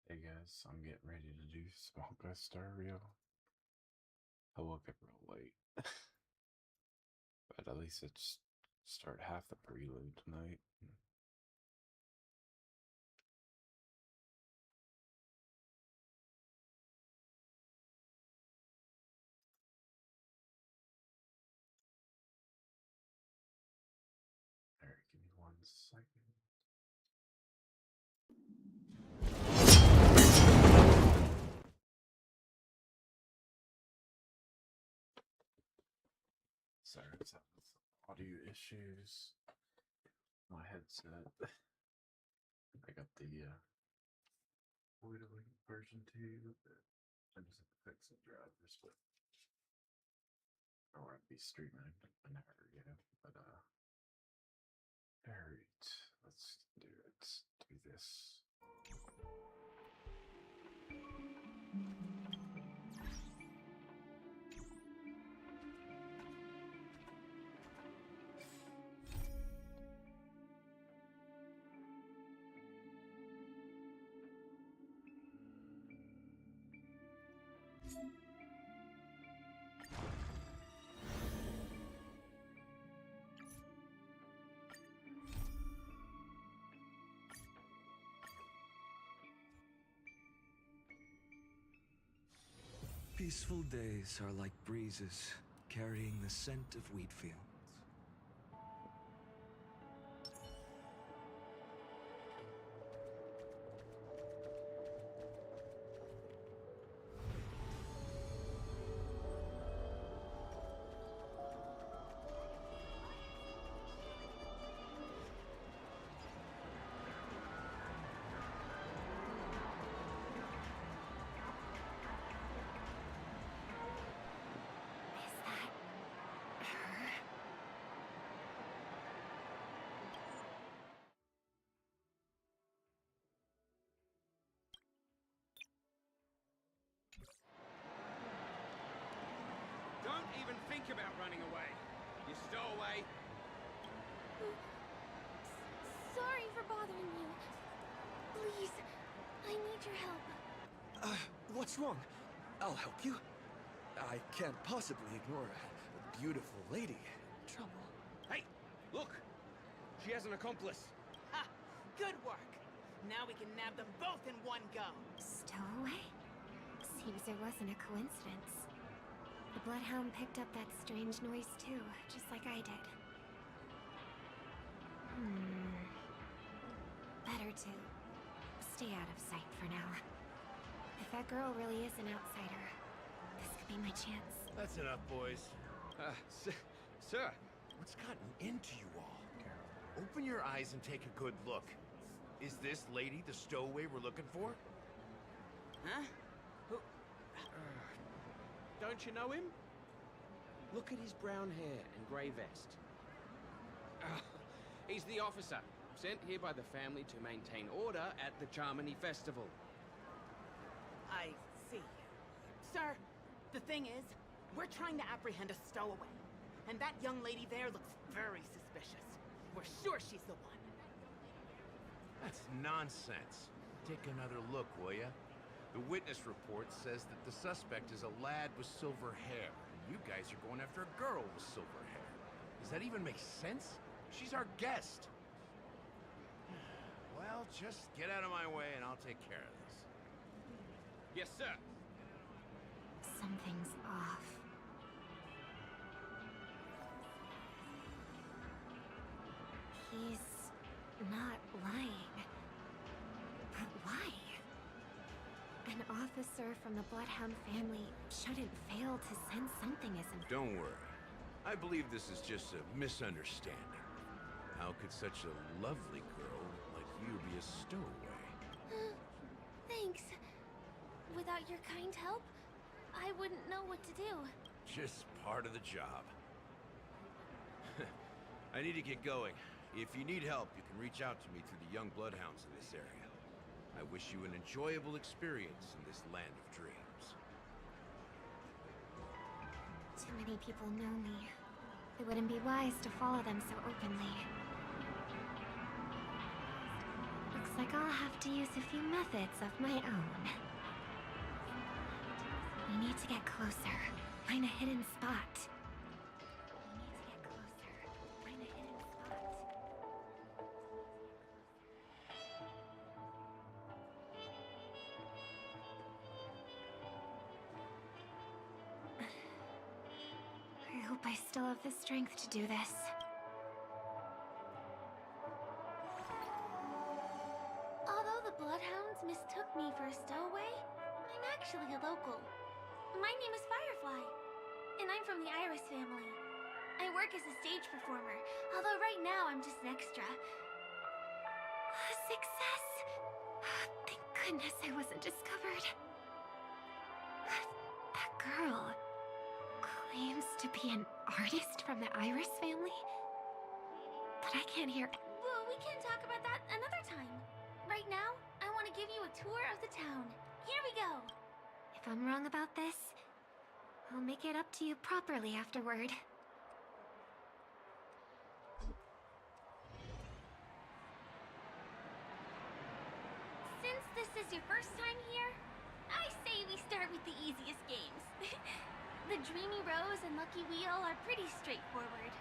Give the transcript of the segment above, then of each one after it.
Hey guys, I'm getting ready to do some Honkai Star Rail. I woke up real late, but at least it's start half the prelude tonight. Alright, give me 1 second. Sorry, I was having some audio issues. My headset. I got the Void version 2, but I just have to fix some drivers, but I won't be streaming an hour ago. But alright, let's do it. Do this. Peaceful days are like breezes, carrying the scent of wheat fields. Don't even think about running away. You stowaway. Sorry for bothering you. Please, I need your help. What's wrong? I'll help you. I can't possibly ignore a beautiful lady in trouble. Hey, look. She has an accomplice. Ha! Good work. Now we can nab them both in one go. Stowaway? Seems there wasn't a coincidence. The Bloodhound picked up that strange noise too, just like I did. Better to stay out of sight for now. If that girl really is an outsider, this could be my chance. That's enough, boys. Sir. What's gotten into you all? Open your eyes and take a good look. Is this lady the stowaway we're looking for? Huh? Who? Don't you know him? Look at his brown hair and grey vest. He's the officer, sent here by the family to maintain order at the Charmony Festival. I see. Sir, the thing is, we're trying to apprehend a stowaway. And that young lady there looks very suspicious. We're sure she's the one. That's nonsense. Take another look, will ya? The witness report says that the suspect is a lad with silver hair. And you guys are going after a girl with silver hair. Does that even make sense? She's our guest. Well, just get out of my way and I'll take care of this. Yes, sir. Something's off. He's not lying. But why? An officer from the Bloodhound family shouldn't fail to sense something isn't. Don't worry. I believe this is just a misunderstanding. How could such a lovely girl like you be a stowaway? Thanks. Without your kind help, I wouldn't know what to do. Just part of the job. I need to get going. If you need help, you can reach out to me through the young bloodhounds in this area. I wish you an enjoyable experience in this land of dreams. Too many people know me. It wouldn't be wise to follow them so openly. Looks like like I'll have to use a few methods of my own. We need to get closer. Find a hidden spot. We need to get closer. Find a hidden spot. I hope I still have the strength to do this. Although the Bloodhounds mistook me for a stowaway, I'm actually a local. My name is Firefly, and I'm from the Iris family. I work as a stage performer, although right now I'm just an extra. Success! Thank goodness I wasn't discovered. That girl claims to be an artist from the Iris family? But I can't hear. Well, we can talk about that another time. Right now, I want to give you a tour of the town. Here we go. If I'm wrong about this, I'll make it up to you properly afterward. Since this is your first time here, I say we start with the easiest games. The Dreamy Rose and Lucky Wheel are pretty straightforward.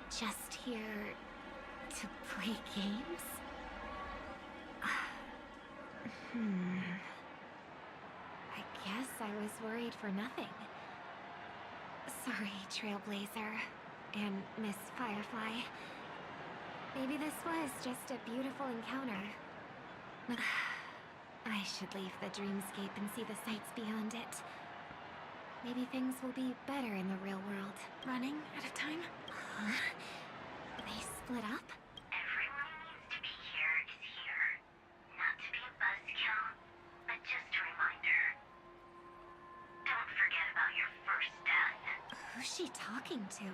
Just here to play games? I guess I was worried for nothing. Sorry, Trailblazer and Miss Firefly. Maybe this was just a beautiful encounter. I should leave the dreamscape and see the sights beyond it. Maybe things will be better in the real world. Running out of time? Huh? They split up? Everyone who needs to be here is here. Not to be a buzzkill, but just a reminder. Don't forget about your first death. Who's she talking to?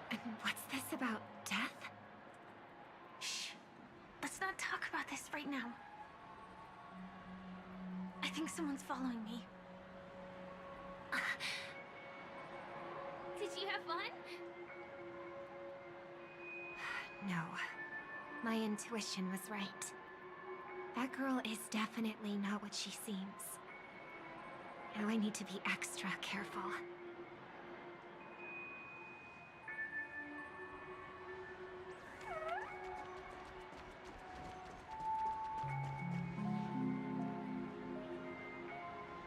And what's this about death? Shh. Let's not talk about this right now. I think someone's following me. Did you have fun? No. My intuition was right. That girl is definitely not what she seems. Now I need to be extra careful.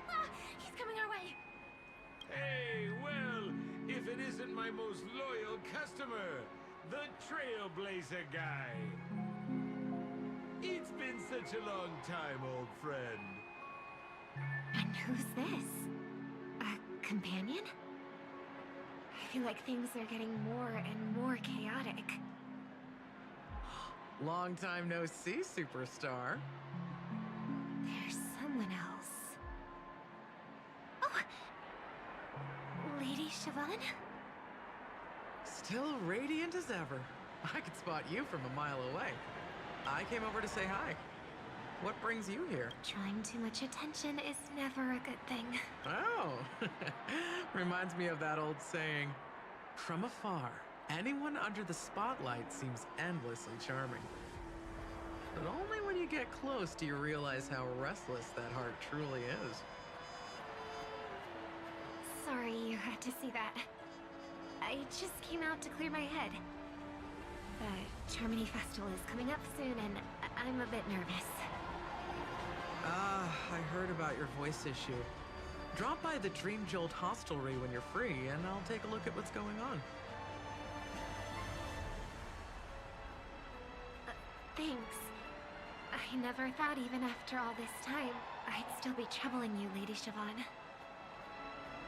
Ah, he's coming our way. Hey, well, if it isn't my most loyal customer, the Trailblazer guy. It's been such a long time, old friend. And who's this? A companion? I feel like things are getting more and more chaotic. Long time no see, superstar. There's someone else. Oh! Lady Siobhan? Still radiant as ever. I could spot you from a mile away. I came over to say hi. What brings you here? Drawing too much attention is never a good thing. Oh, reminds me of that old saying, from afar, anyone under the spotlight seems endlessly charming. But only when you get close do you realize how restless that heart truly is. Sorry you had to see that. I just came out to clear my head. The Charmony Festival is coming up soon and I'm a bit nervous. I heard about your voice issue. Drop by the Dream Jolt hostelry when you're free, and I'll take a look at what's going on. Thanks. I never thought even after all this time, I'd still be troubling you, Lady Siobhan.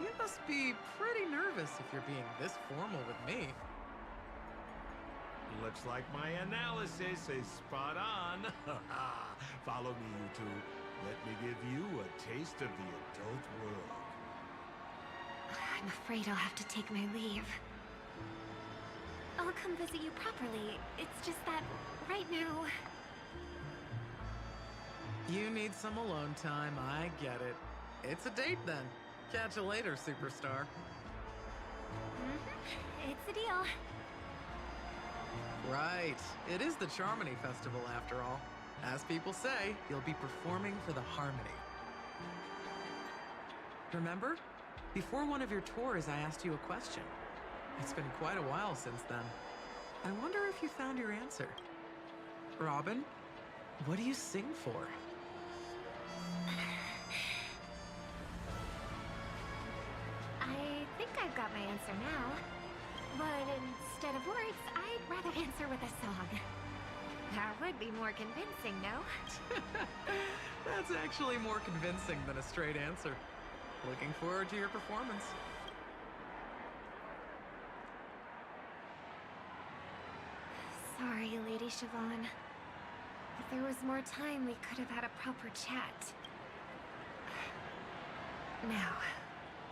You must be pretty nervous if you're being this formal with me. Looks like my analysis is spot on. Follow me, you two. Let me give you a taste of the adult world. I'm afraid I'll have to take my leave. I'll come visit you properly. It's just that, right now... You need some alone time, I get it. It's a date then. Catch you later, superstar. It's a deal. Right. It is the Charmony Festival, after all. As people say, you'll be performing for the Harmony. Remember? Before one of your tours, I asked you a question. It's been quite a while since then. I wonder if you found your answer. Robin, what do you sing for? I think I've got my answer now. But instead of words, I'd rather answer with a song. That would be more convincing, no? That's actually more convincing than a straight answer. Looking forward to your performance. Sorry, Lady Siobhan. If there was more time, we could have had a proper chat. Now,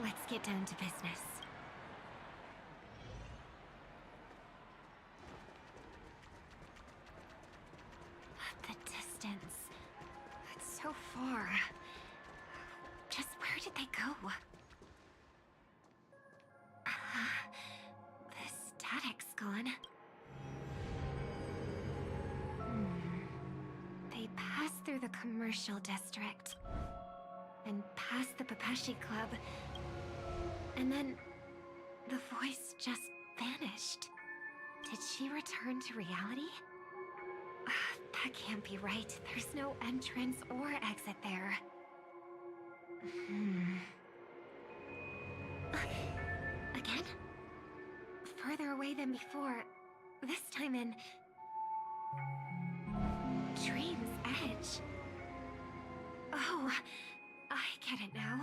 let's get down to business. The distance. It's so far. Just where did they go? The static's gone. They passed through the commercial district. And past the Papashi Club. And then the voice just vanished. Did she return to reality? That can't be right. There's no entrance or exit there. Again? Further away than before. This time in... Dream's Edge. Oh, I get it now.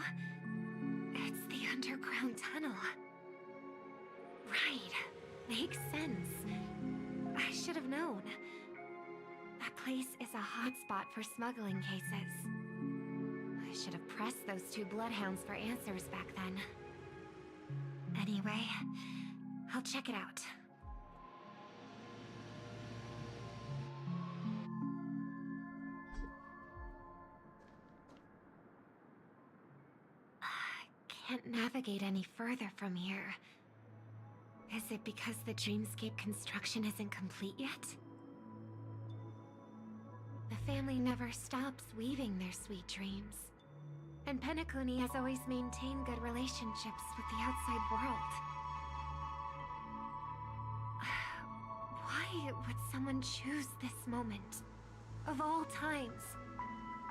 It's the underground tunnel. Right. Makes sense. I should have known. That place is a hotspot for smuggling cases. I should have pressed those two bloodhounds for answers back then. Anyway, I'll check it out. Can't navigate any further from here. Is it because the dreamscape construction isn't complete yet? The family never stops weaving their sweet dreams. And Penacony has always maintained good relationships with the outside world. Why would someone choose this moment, of all times,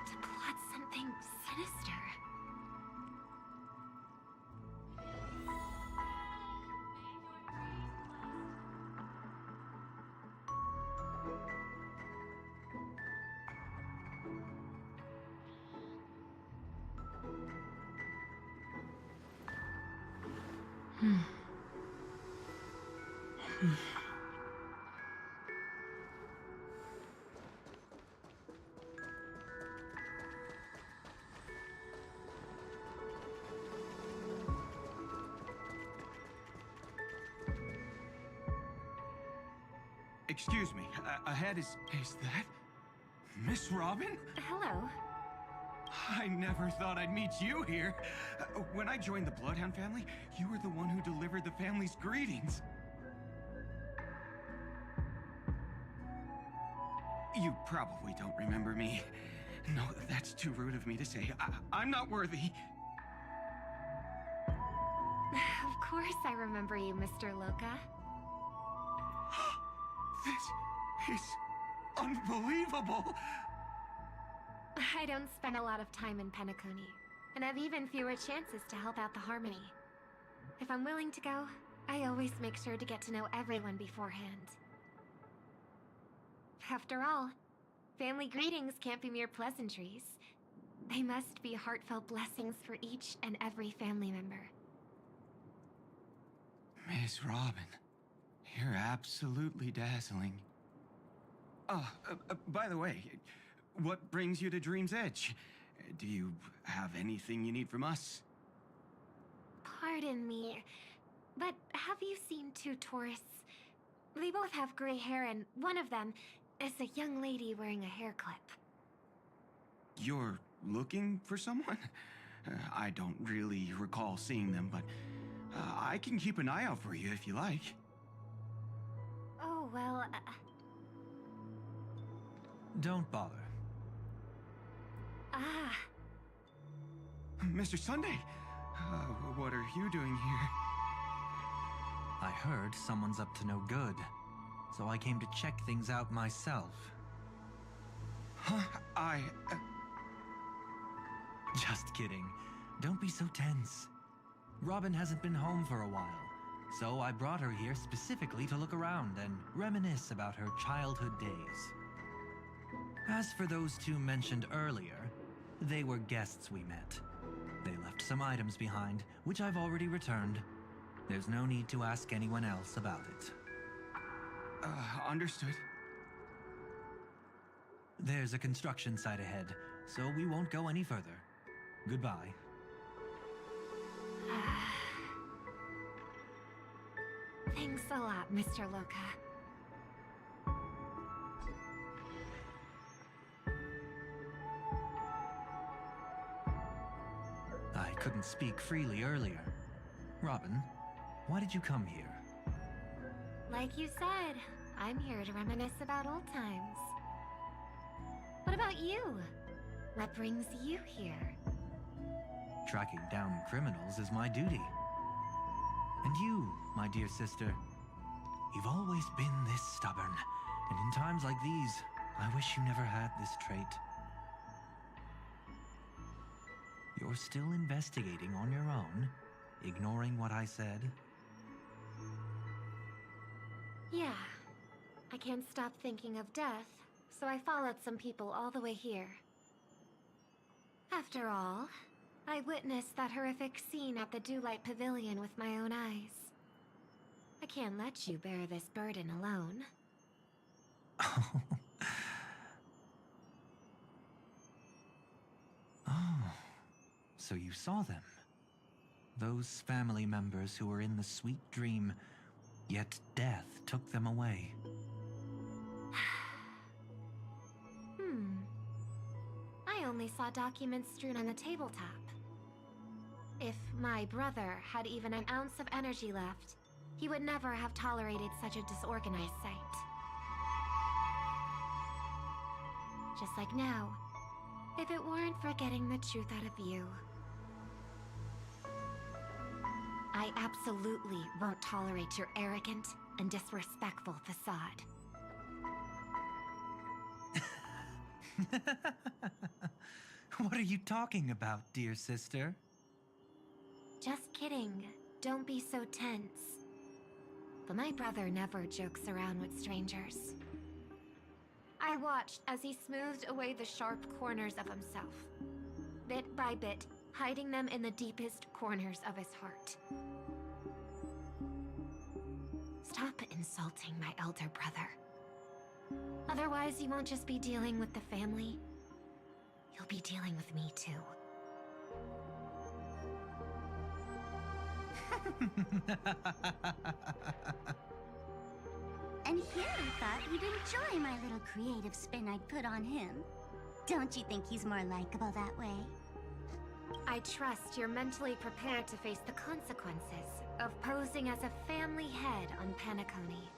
to plot something sinister? Excuse me, ahead is that Miss Robin? Hello. I never thought I'd meet you here. When I joined the Bloodhound family, you were the one who delivered the family's greetings. You probably don't remember me. No, that's too rude of me to say. I'm not worthy. Of course I remember you, Mr. Loka. This is unbelievable. I don't spend a lot of time in Penacony, and have even fewer chances to help out the Harmony. If I'm willing to go, I always make sure to get to know everyone beforehand. After all, family greetings can't be mere pleasantries. They must be heartfelt blessings for each and every family member. Miss Robin, you're absolutely dazzling. By the way, what brings you to Dream's Edge? Do you have anything you need from us? Pardon me, but have you seen two tourists? They both have gray hair, and one of them is a young lady wearing a hair clip. You're looking for someone? I don't really recall seeing them, but I can keep an eye out for you if you like. Oh, well, Don't bother. ah, Mr. Sunday, what are you doing here? I heard someone's up to no good, so I came to check things out myself. Huh? Just kidding. Don't be so tense. Robin hasn't been home for a while, so I brought her here specifically to look around and reminisce about her childhood days. As for those two mentioned earlier, they were guests we met. They left some items behind, which I've already returned. There's no need to ask anyone else about it. Understood. There's a construction site ahead, so we won't go any further. Goodbye. thanks a lot, Mr. Loka. I couldn't speak freely earlier. Robin, why did you come here? Like you said, I'm here to reminisce about old times. What about you? What brings you here? Tracking down criminals is my duty. And you, my dear sister, you've always been this stubborn. And in times like these, I wish you never had this trait. You're still investigating on your own, ignoring what I said? Yeah. I can't stop thinking of death, so I followed some people all the way here. After all, I witnessed that horrific scene at the Dewlight Pavilion with my own eyes. I can't let you bear this burden alone. Oh, so you saw them. Those family members who were in the sweet dream, yet death took them away. I only saw documents strewn on the tabletop. If my brother had even an ounce of energy left, he would never have tolerated such a disorganized sight. Just like now, if it weren't for getting the truth out of you. I absolutely won't tolerate your arrogant and disrespectful facade. What are you talking about, dear sister? Just kidding. Don't be so tense. But my brother never jokes around with strangers. I watched as he smoothed away the sharp corners of himself, bit by bit, hiding them in the deepest corners of his heart. Stop insulting my elder brother. Otherwise, you won't just be dealing with the family. You'll be dealing with me, too. And Hero thought you'd enjoy my little creative spin I'd put on him. Don't you think he's more likable that way? I trust you're mentally prepared to face the consequences of posing as a family head on Penacony.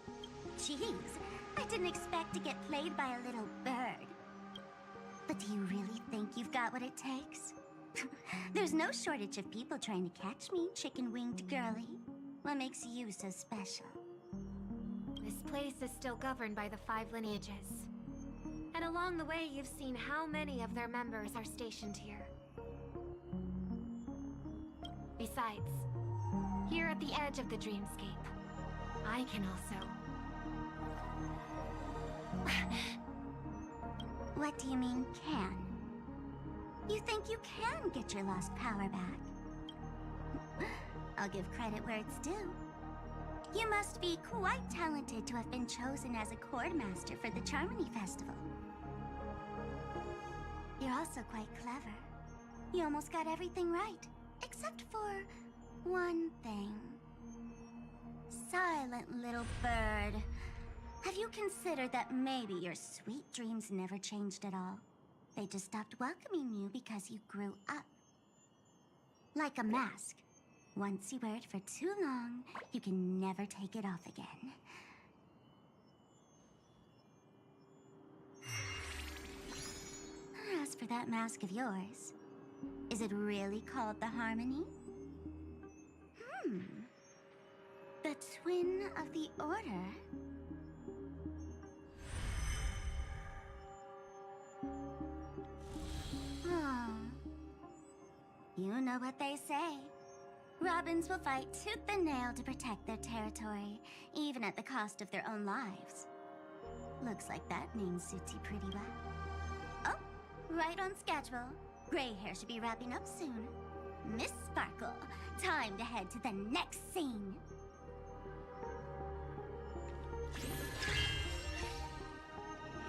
Jeez, I didn't expect to get played by a little bird. But do you really think you've got what it takes? There's no shortage of people trying to catch me, chicken-winged girly. What makes you so special? This place is still governed by the 5 lineages. And along the way, you've seen how many of their members are stationed here. Besides, here at the edge of the dreamscape, I can also... What do you mean, can? You think you can get your lost power back? I'll give credit where it's due. You must be quite talented to have been chosen as a chord master for the Charmony Festival. You're also quite clever. You almost got everything right, except for one thing. Silent little bird. Have you considered that maybe your sweet dreams never changed at all? They just stopped welcoming you because you grew up. Like a mask. Once you wear it for too long, you can never take it off again. for that mask of yours. Is it really called the Harmony? The Twin of the Order? Oh. You know what they say. Robins will fight tooth and nail to protect their territory, even at the cost of their own lives. Looks like that name suits you pretty well. Oh, right on schedule. Gray hair should be wrapping up soon. Miss Sparkle, time to head to the next scene.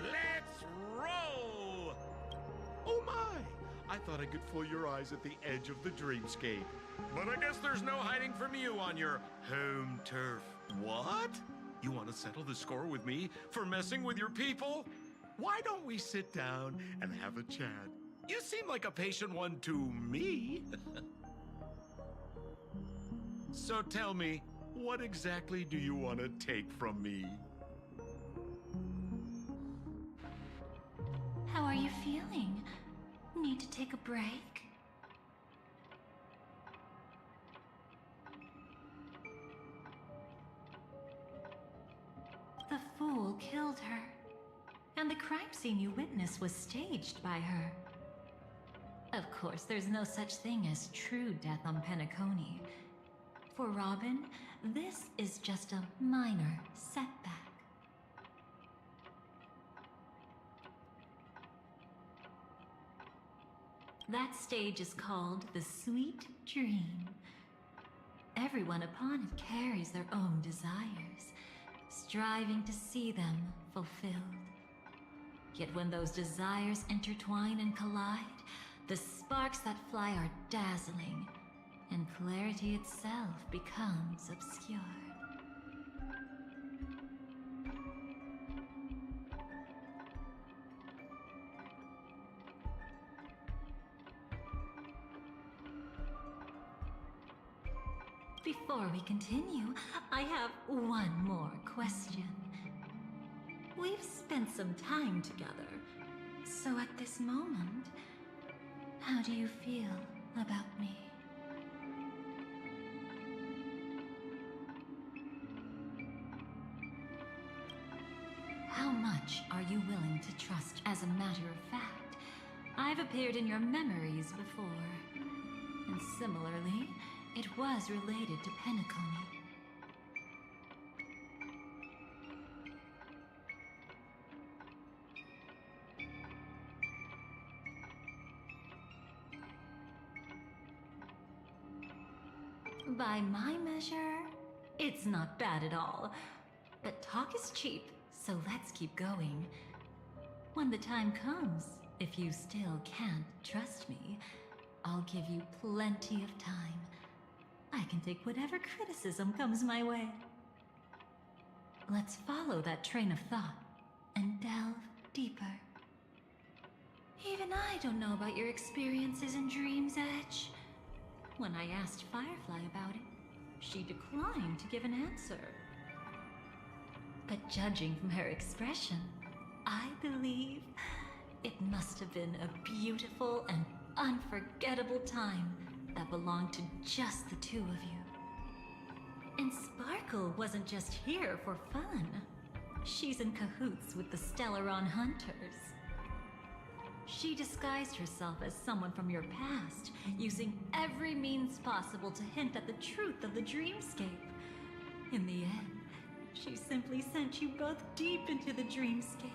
Let's roll! Oh my! I thought I could fool your eyes at the edge of the dreamscape. But I guess there's no hiding from you on your home turf. What? You want to settle the score with me for messing with your people? Why don't we sit down and have a chat? You seem like a patient one to me. So tell me, what exactly do you want to take from me? How are you feeling? Need to take a break? The fool killed her. And the crime scene you witnessed was staged by her. Of course, there's no such thing as true death on Penacony. For Robin, this is just a minor setback. That stage is called the Sweet Dream. Everyone upon it carries their own desires, striving to see them fulfilled. Yet when those desires intertwine and collide, the sparks that fly are dazzling, and clarity itself becomes obscured. Before we continue, I have one more question. We've spent some time together, so at this moment, how do you feel about me? How much are you willing to trust? As a matter of fact, I've appeared in your memories before, and similarly, it was related to Penacony. By my measure, it's not bad at all. But talk is cheap, so let's keep going. When the time comes, if you still can't trust me, I'll give you plenty of time. I can take whatever criticism comes my way. Let's follow that train of thought and delve deeper. Even I don't know about your experiences in Dream's Edge. When I asked Firefly about it, she declined to give an answer. But judging from her expression, I believe it must have been a beautiful and unforgettable time that belonged to just the two of you. And Sparkle wasn't just here for fun. She's in cahoots with the Stellaron Hunters. She disguised herself as someone from your past, using every means possible to hint at the truth of the dreamscape. In the end, she simply sent you both deep into the dreamscape.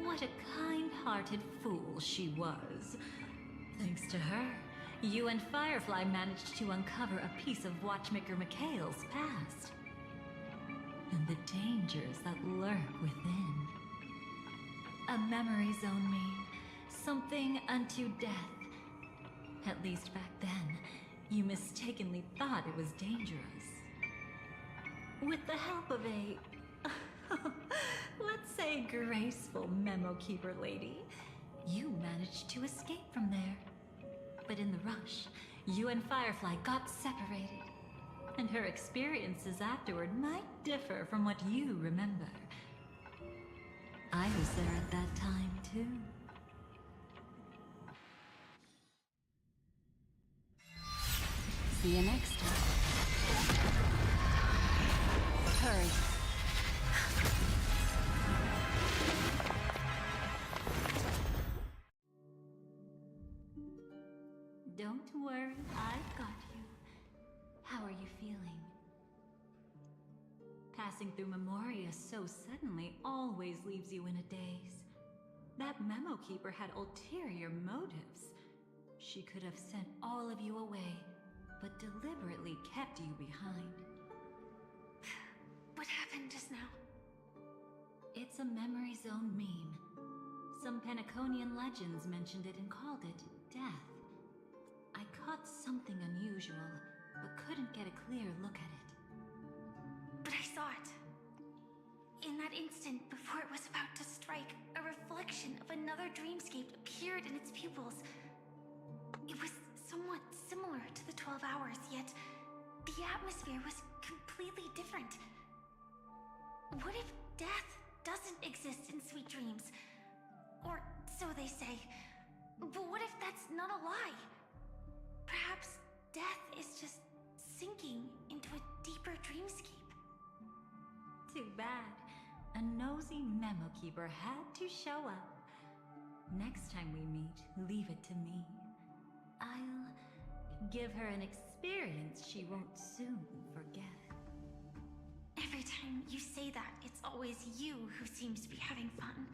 What a kind-hearted fool she was. Thanks to her, you and Firefly managed to uncover a piece of Watchmaker Mikhail's past. And the dangers that lurk within. A memory zone mean something unto death. At least back then, you mistakenly thought it was dangerous. With the help of a, let's say, graceful memo keeper lady, you managed to escape from there. But in the rush, you and Firefly got separated. And her experiences afterward might differ from what you remember. I was there at that time, too. See you next time. Hurry. Don't worry, I've got you. How are you feeling? Passing through Memoria so suddenly always leaves you in a daze. That memo keeper had ulterior motives. She could have sent all of you away, but deliberately kept you behind. What happened just now? It's a memory zone meme. Some Penaconian legends mentioned it and called it death. I caught something unusual, but couldn't get a clear look at it. But I saw it. In that instant, before it was about to strike, a reflection of another dreamscape appeared in its pupils. It was somewhat similar to the 12 hours, yet the atmosphere was completely different. What if death doesn't exist in sweet dreams? Or so they say. But what if that's not a lie? Perhaps death is just sinking into a deeper dreamscape. Too bad. A nosy memo keeper had to show up. Next time we meet, leave it to me. I'll give her an experience she won't soon forget. Every time you say that, it's always you who seems to be having fun.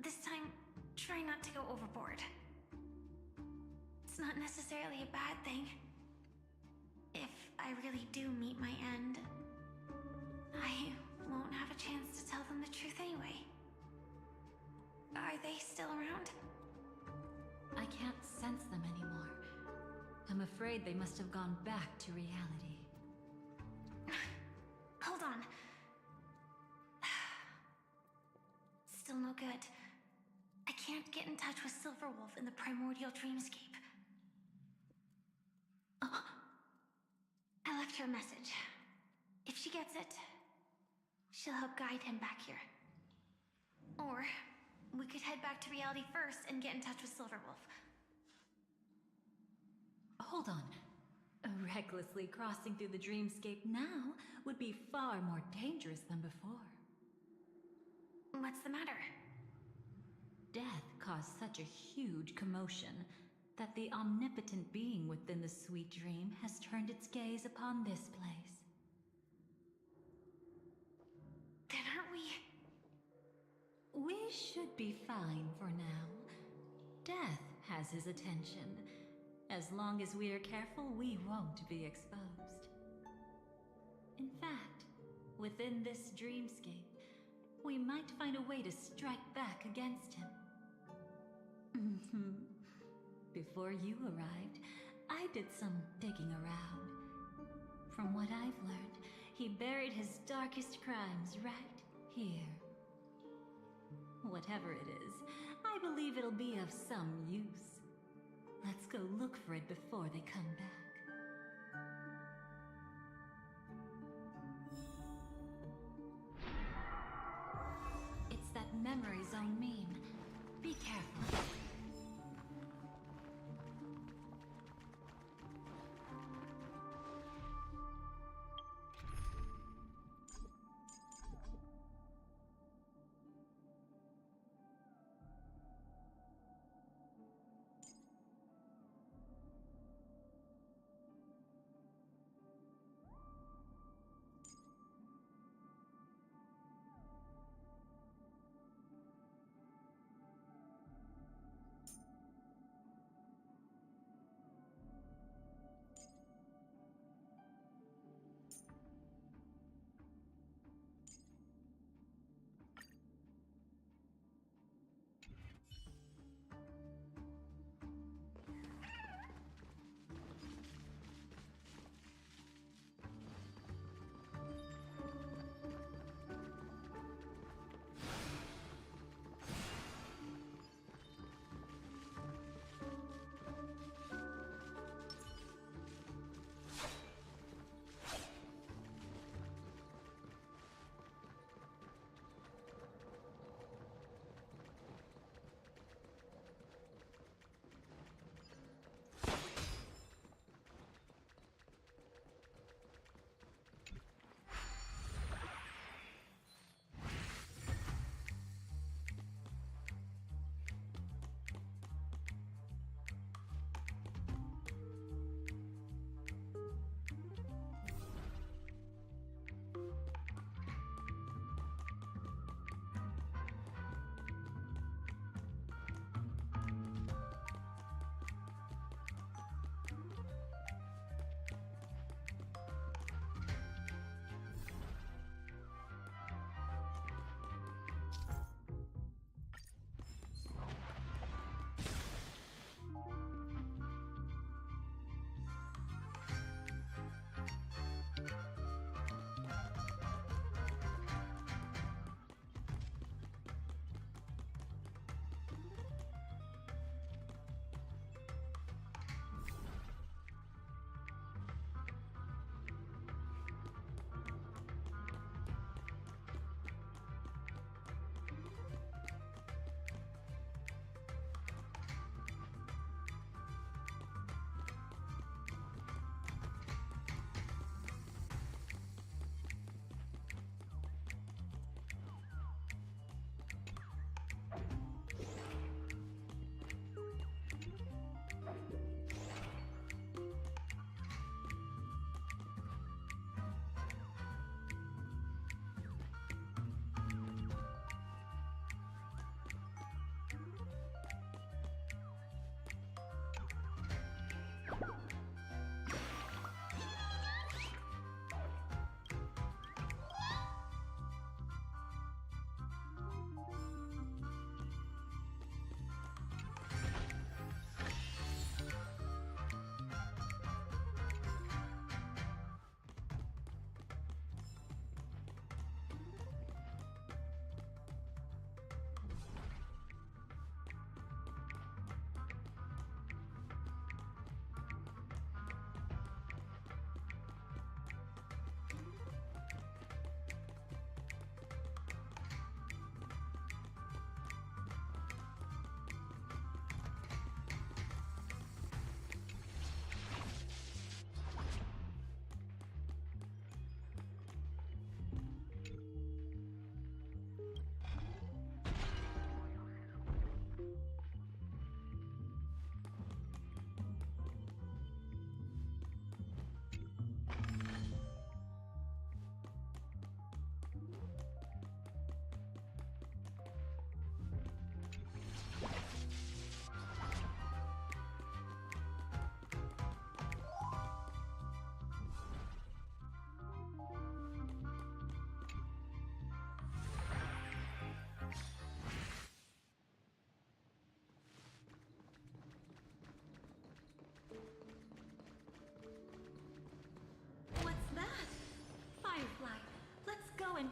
This time, try not to go overboard. It's not necessarily a bad thing. If I really do meet my end, I won't have a chance to tell them the truth anyway. Are they still around? I can't sense them anymore. I'm afraid they must have gone back to reality. Hold on. Still no good. I can't get in touch with Silverwolf in the primordial dreamscape. Oh. I left her a message. If she gets it, she'll help guide him back here. Or we could head back to reality first and get in touch with Silverwolf. Hold on. Recklessly crossing through the dreamscape now would be far more dangerous than before. What's the matter? Death caused such a huge commotion that the omnipotent being within the sweet dream has turned its gaze upon this place. Then aren't we? We should be fine for now. Death has his attention. As long as we are careful, we won't be exposed. In fact, within this dreamscape, we might find a way to strike back against him. Before you arrived, I did some digging around. From what I've learned, he buried his darkest crimes right here. Whatever it is, I believe it'll be of some use. Let's go look for it before they come back. It's that memory zone meme. Be careful.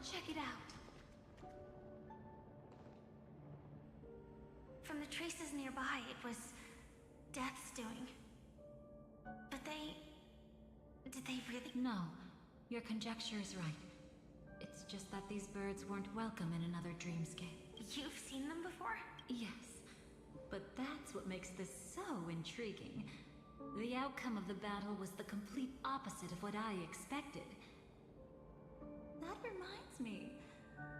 check it out. From the traces nearby, it was Death's doing. But did they really? No, your conjecture is right. It's just that these birds weren't welcome in another dreamscape. You've seen them before? Yes, but that's what makes this so intriguing. The outcome of the battle was the complete opposite of what I expected. That reminds me,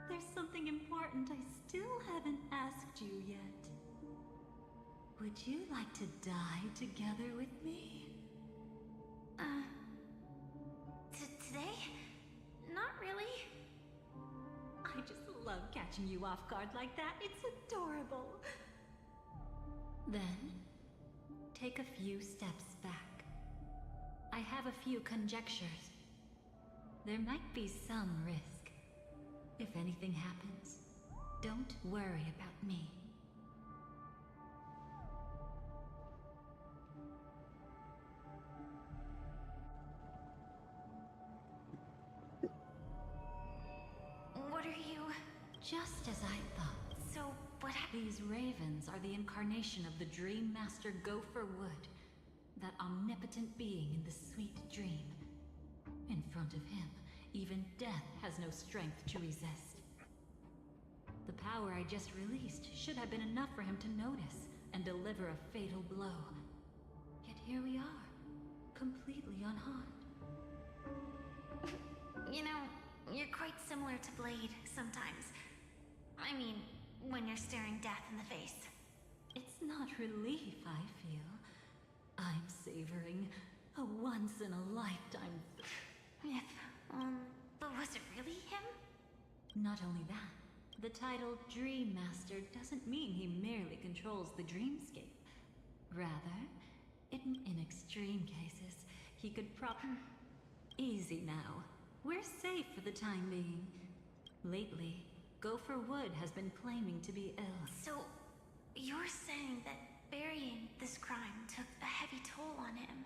there's something important I still haven't asked you yet. Would you like to die together with me? Today? Not really. I just love catching you off guard like that. It's adorable. Then, take a few steps back. I have a few conjectures. There might be some risk. If anything happens, don't worry about me. What are you? Just as I thought. So, what happened? These ravens are the incarnation of the Dream Master Gopher Wood, that omnipotent being in the sweet dream. In front of him, even death has no strength to resist. The power I just released should have been enough for him to notice and deliver a fatal blow. Yet here we are, completely unharmed. You know, you're quite similar to Blade sometimes. I mean, when you're staring death in the face. It's not relief, I feel. I'm savoring a once-in-a-lifetime... But was it really him? Not only that, the title Dream Master doesn't mean he merely controls the dreamscape. Rather, in extreme cases, he could Easy now. We're safe for the time being. Lately, Gopher Wood has been claiming to be ill. So, you're saying that burying this crime took a heavy toll on him,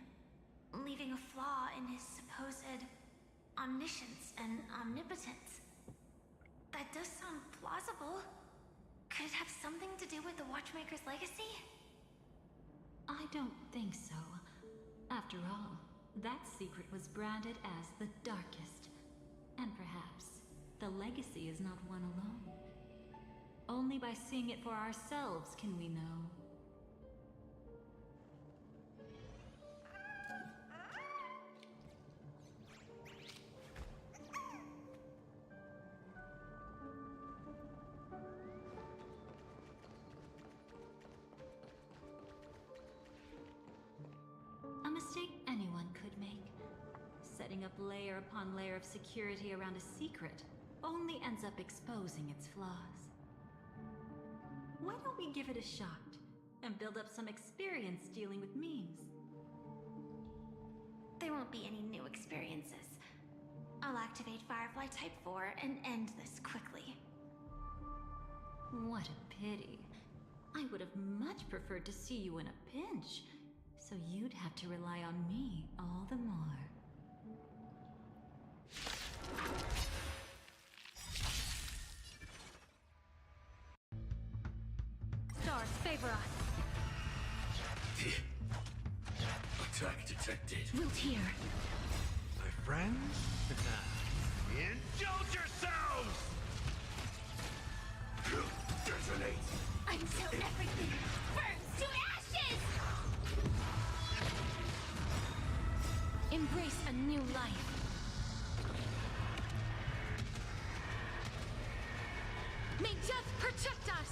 leaving a flaw in his supposed omniscience and omnipotence? That does sound plausible. Could it have something to do with the Watchmaker's legacy? I don't think so. After all, that secret was branded as the darkest. And perhaps the legacy is not one alone. Only by seeing it for ourselves can we know. A mistake anyone could make. Setting up layer upon layer of security around a secret only ends up exposing its flaws. Why don't we give it a shot and build up some experience dealing with memes? There won't be any new experiences. I'll activate Firefly Type 4 and end this quickly. What a pity. I would have much preferred to see you in a pinch, so you'd have to rely on me all the more. Stars favor us. Attack detected. Wilt here. My friends, indulge yourselves! Detonate. Until everything burns to ashes! Embrace a new life. May death protect us!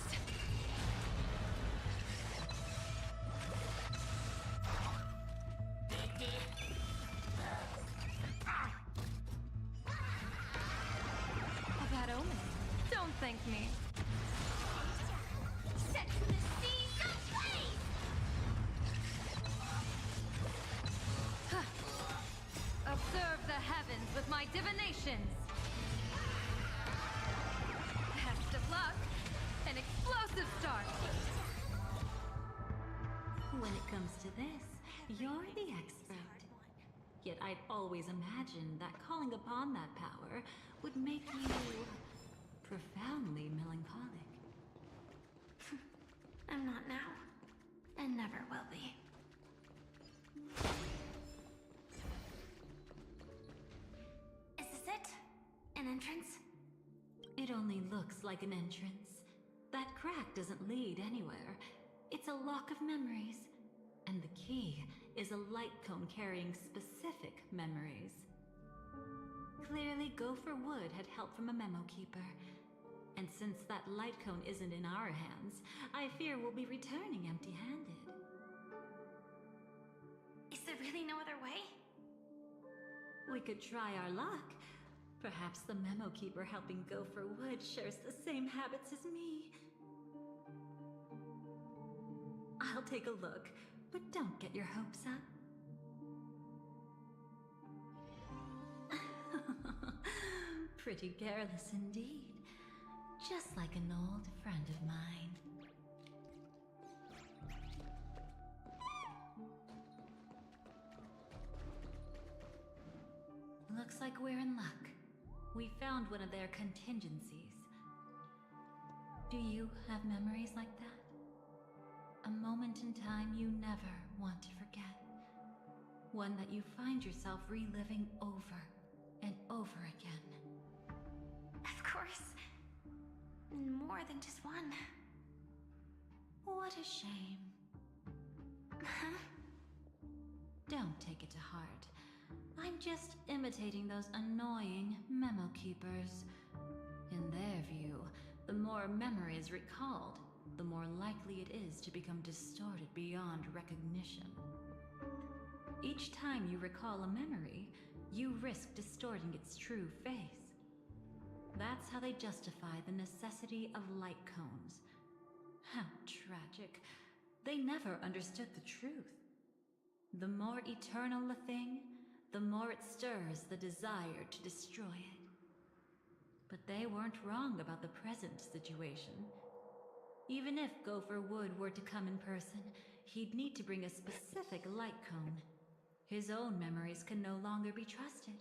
A bad omen. Don't thank me. Set the seas ablaze! Observe the heavens with my divinations. Best of luck. An explosive start. When it comes to this, you're the expert. Yet I'd always imagined that calling upon that power would make you profoundly melancholic. I'm not now, and never will be. Is this it? An entrance? It only looks like an entrance. That crack doesn't lead anywhere. It's a lock of memories. And the key is a light cone carrying specific memories. Clearly, Gopher Wood had help from a memo keeper. And since that light cone isn't in our hands, I fear we'll be returning empty-handed. Is there really no other way? We could try our luck. Perhaps the memo keeper helping Gopher Wood shares the same habits as me. I'll take a look, but don't get your hopes up. Pretty careless indeed. Just like an old friend of mine. Looks like we're in luck. We found one of their contingencies. Do you have memories like that? A moment in time you never want to forget. One that you find yourself reliving over and over again. Of course. More than just one. What a shame. Huh? Don't take it to heart. I'm just imitating those annoying memo keepers. In their view, the more memories recalled, the more likely it is to become distorted beyond recognition. Each time you recall a memory, you risk distorting its true face. That's how they justify the necessity of light cones. How tragic. They never understood the truth. The more eternal a thing, the more it stirs the desire to destroy it. But they weren't wrong about the present situation. Even if Gopher Wood were to come in person, he'd need to bring a specific light cone. His own memories can no longer be trusted.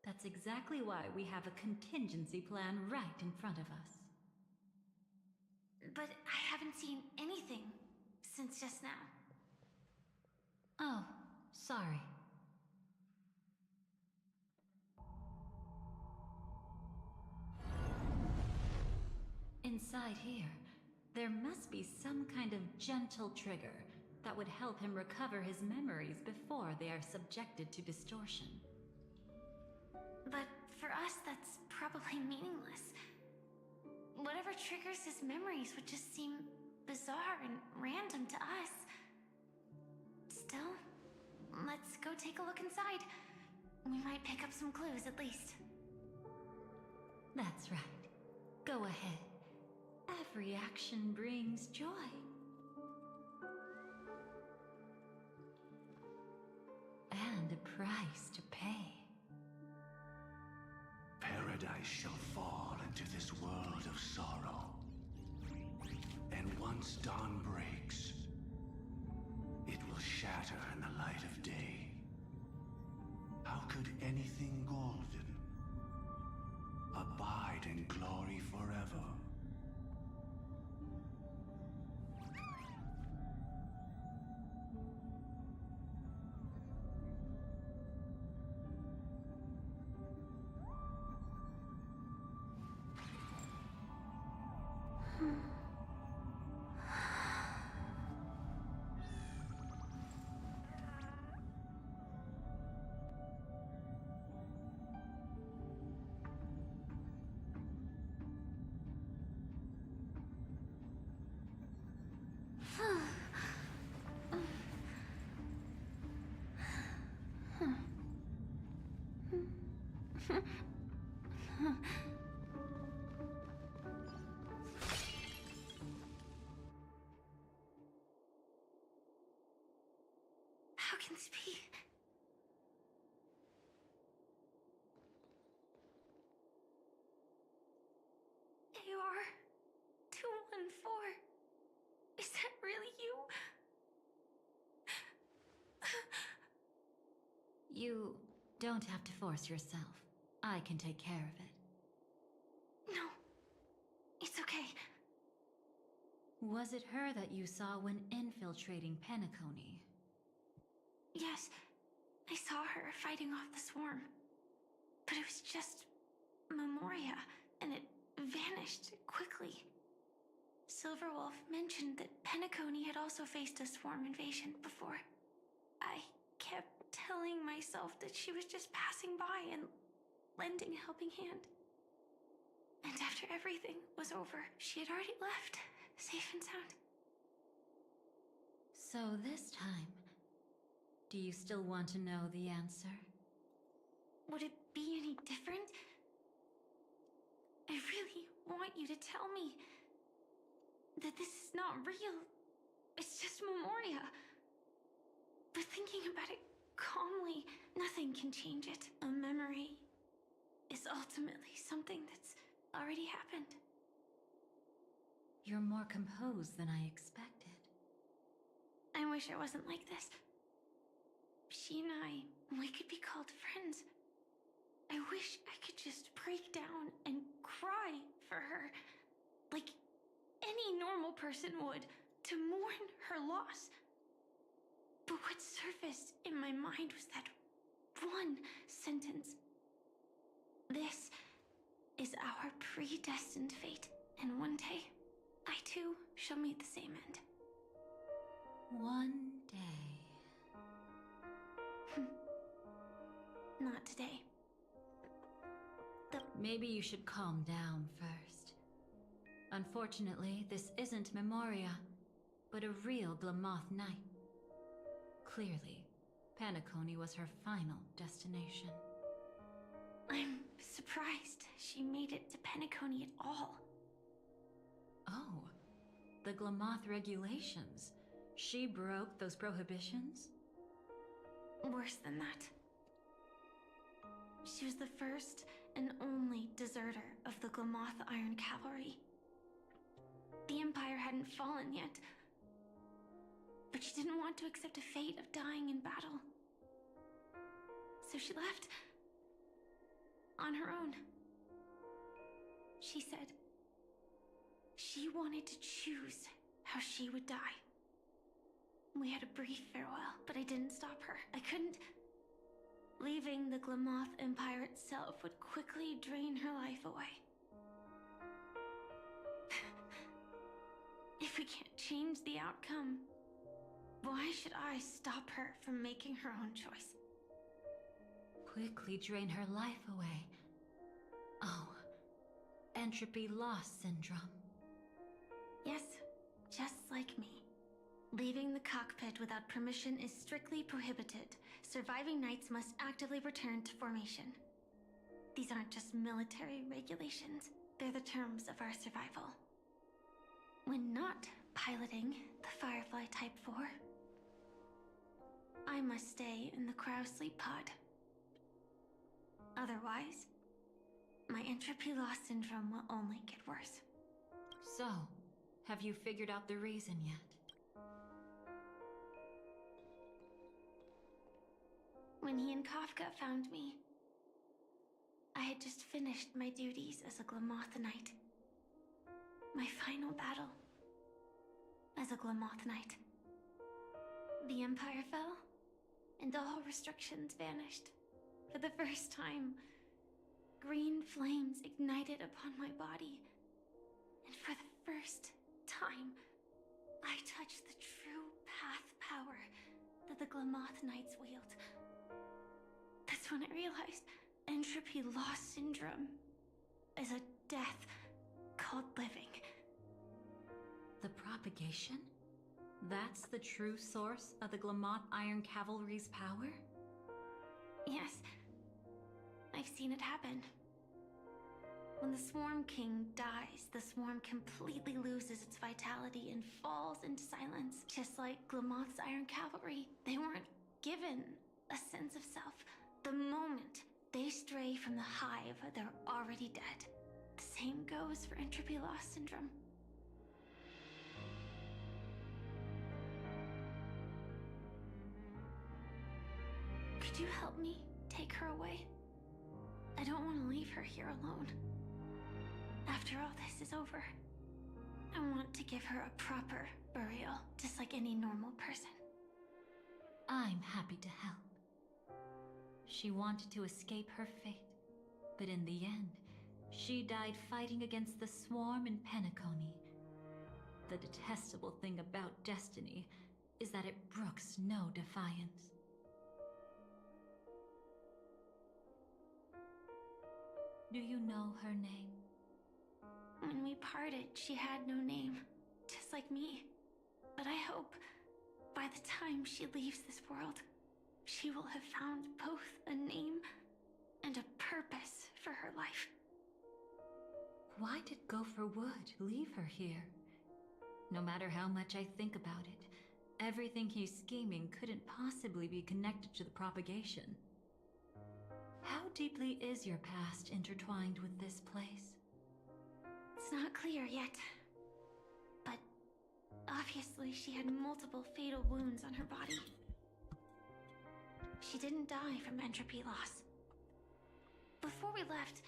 That's exactly why we have a contingency plan right in front of us. But I haven't seen anything since just now. Oh, sorry. Inside here, there must be some kind of gentle trigger that would help him recover his memories before they are subjected to distortion. But for us, that's probably meaningless. Whatever triggers his memories would just seem bizarre and random to us. Still, let's go take a look inside. We might pick up some clues at least. That's right. Go ahead. Every action brings joy. And a price to pay. Paradise shall fall into this world of sorrow. And once dawn breaks, it will shatter in the light of day. How could anything golden abide in glory forever? How can this be? AR-214. Is that really you? don't have to force yourself. I can take care of it. No. It's okay. Was it her that you saw when infiltrating Penacony? Yes. I saw her fighting off the swarm. But it was just Memoria, and it vanished quickly. Silverwolf mentioned that Penacony had also faced a swarm invasion before. I kept telling myself that she was just passing by and lending a helping hand. And after everything was over, she had already left, safe and sound. So this time, do you still want to know the answer? Would it be any different? I really want you to tell me that this is not real. It's just Memoria. But thinking about it calmly, nothing can change it. A memory is ultimately something that's already happened. You're more composed than I expected. I wish I wasn't like this. She and we could be called friends. I wish I could just break down and cry for her, like any normal person would, to mourn her loss. But what surfaced in my mind was that one sentence. This is our predestined fate, and one day, I too shall meet the same end. One day. Not today. Maybe you should calm down first. Unfortunately, this isn't Memoria, but a real Glamoth Knight. Clearly, Penacony was her final destination. I'm surprised she made it to Penacony at all. Oh, the Glamoth regulations. She broke those prohibitions? Worse than that. She was the first and only deserter of the Glamoth Iron Cavalry. The Empire hadn't fallen yet, but she didn't want to accept a fate of dying in battle. So she left on her own. She said she wanted to choose how she would die. We had a brief farewell, but I didn't stop her. I couldn't. Leaving the Glamoth Empire itself would quickly drain her life away. If we can't change the outcome, why should I stop her from making her own choice? Quickly drain her life away. Oh, entropy loss syndrome. Yes, just like me. Leaving the cockpit without permission is strictly prohibited. Surviving knights must actively return to formation. These aren't just military regulations, they're the terms of our survival. When not piloting the Firefly Type 4, I must stay in the cryo sleep pod. Otherwise, my entropy loss syndrome will only get worse. So, have you figured out the reason yet? When he and Kafka found me, I had just finished my duties as a Glamoth Knight. My final battle as a Glamoth Knight. The Empire fell, and all restrictions vanished. For the first time, green flames ignited upon my body. And for the first time, I touched the true path power that the Glamoth Knights wield. That's when I realized entropy loss syndrome is a death called living. The propagation? That's the true source of the Glamoth Iron Cavalry's power? Yes. I've seen it happen. When the Swarm King dies, the Swarm completely loses its vitality and falls into silence. Just like Glamoth's Iron Cavalry, they weren't given a sense of self. The moment they stray from the hive, they're already dead. The same goes for entropy loss syndrome. Could you help me take her away. I don't want to leave her here alone. After all this is over, I want to give her a proper burial, just like any normal person. I'm happy to help. She wanted to escape her fate, but in the end, she died fighting against the swarm in Penacony. The detestable thing about destiny is that it brooks no defiance. Do you know her name? When we parted, she had no name, just like me. But I hope, by the time she leaves this world, she will have found both a name and a purpose for her life. Why did Gopher Wood leave her here? No matter how much I think about it, everything he's scheming couldn't possibly be connected to the propagation. How deeply is your past intertwined with this place? It's not clear yet. But obviously she had multiple fatal wounds on her body. She didn't die from entropy loss. Before we left,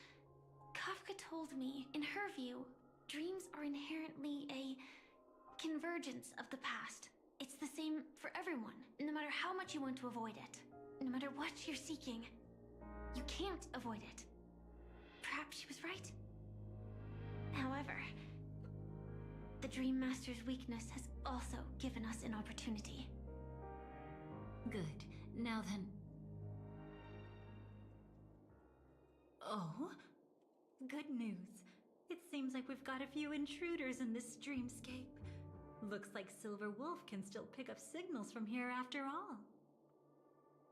Kafka told me, in her view, dreams are inherently a convergence of the past. It's the same for everyone, no matter how much you want to avoid it. No matter what you're seeking, you can't avoid it. Perhaps she was right. However, the Dream Master's weakness has also given us an opportunity. Good. Now then... Oh? Good news. It seems like we've got a few intruders in this dreamscape. Looks like Silver Wolf can still pick up signals from here after all.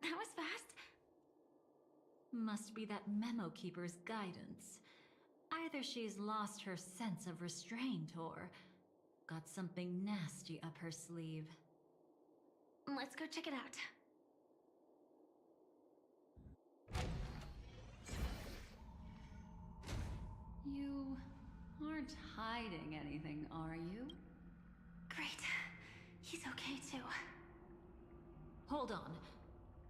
That was fast. Must be that Memo Keeper's guidance. Either she's lost her sense of restraint or got something nasty up her sleeve. Let's go check it out. You aren't hiding anything, are you? Great. He's okay too. Hold on.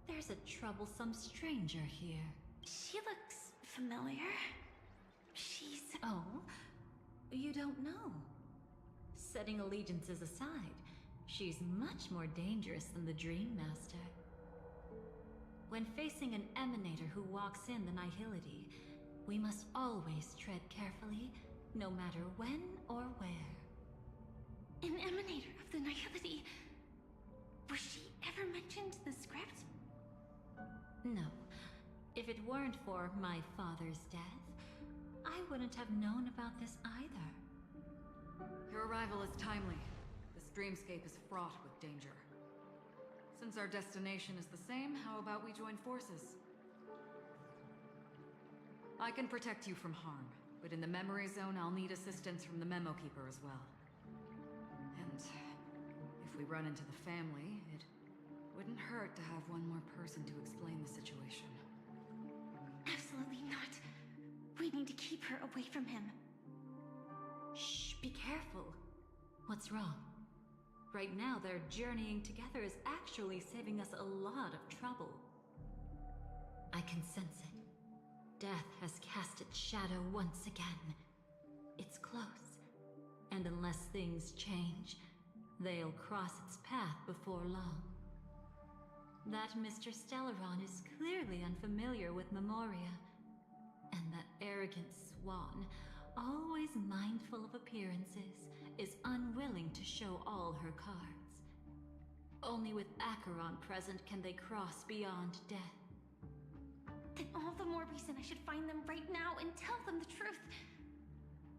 There's a troublesome stranger here. She looks familiar. She's... Oh? You don't know? Setting allegiances aside, she's much more dangerous than the Dream Master. When facing an emanator who walks in the Nihility, we must always tread carefully, no matter when or where. An emanator of the Nihility? Was she ever mentioned in the script? No. If it weren't for my father's death, I wouldn't have known about this either. Your arrival is timely. This dreamscape is fraught with danger. Since our destination is the same, how about we join forces? I can protect you from harm, but in the memory zone I'll need assistance from the Memo Keeper as well. And if we run into the family, it wouldn't hurt to have one more person to explain the situation. Absolutely not. We need to keep her away from him. Shh, be careful. What's wrong? Right now, their journeying together is actually saving us a lot of trouble. I can sense it. Death has cast its shadow once again. It's close. And unless things change, they'll cross its path before long. That Mr. Stellaron is clearly unfamiliar with Memoria. And that arrogant swan, always mindful of appearances, is unwilling to show all her cards. Only with Acheron present can they cross beyond death. Then all the more reason I should find them right now and tell them the truth.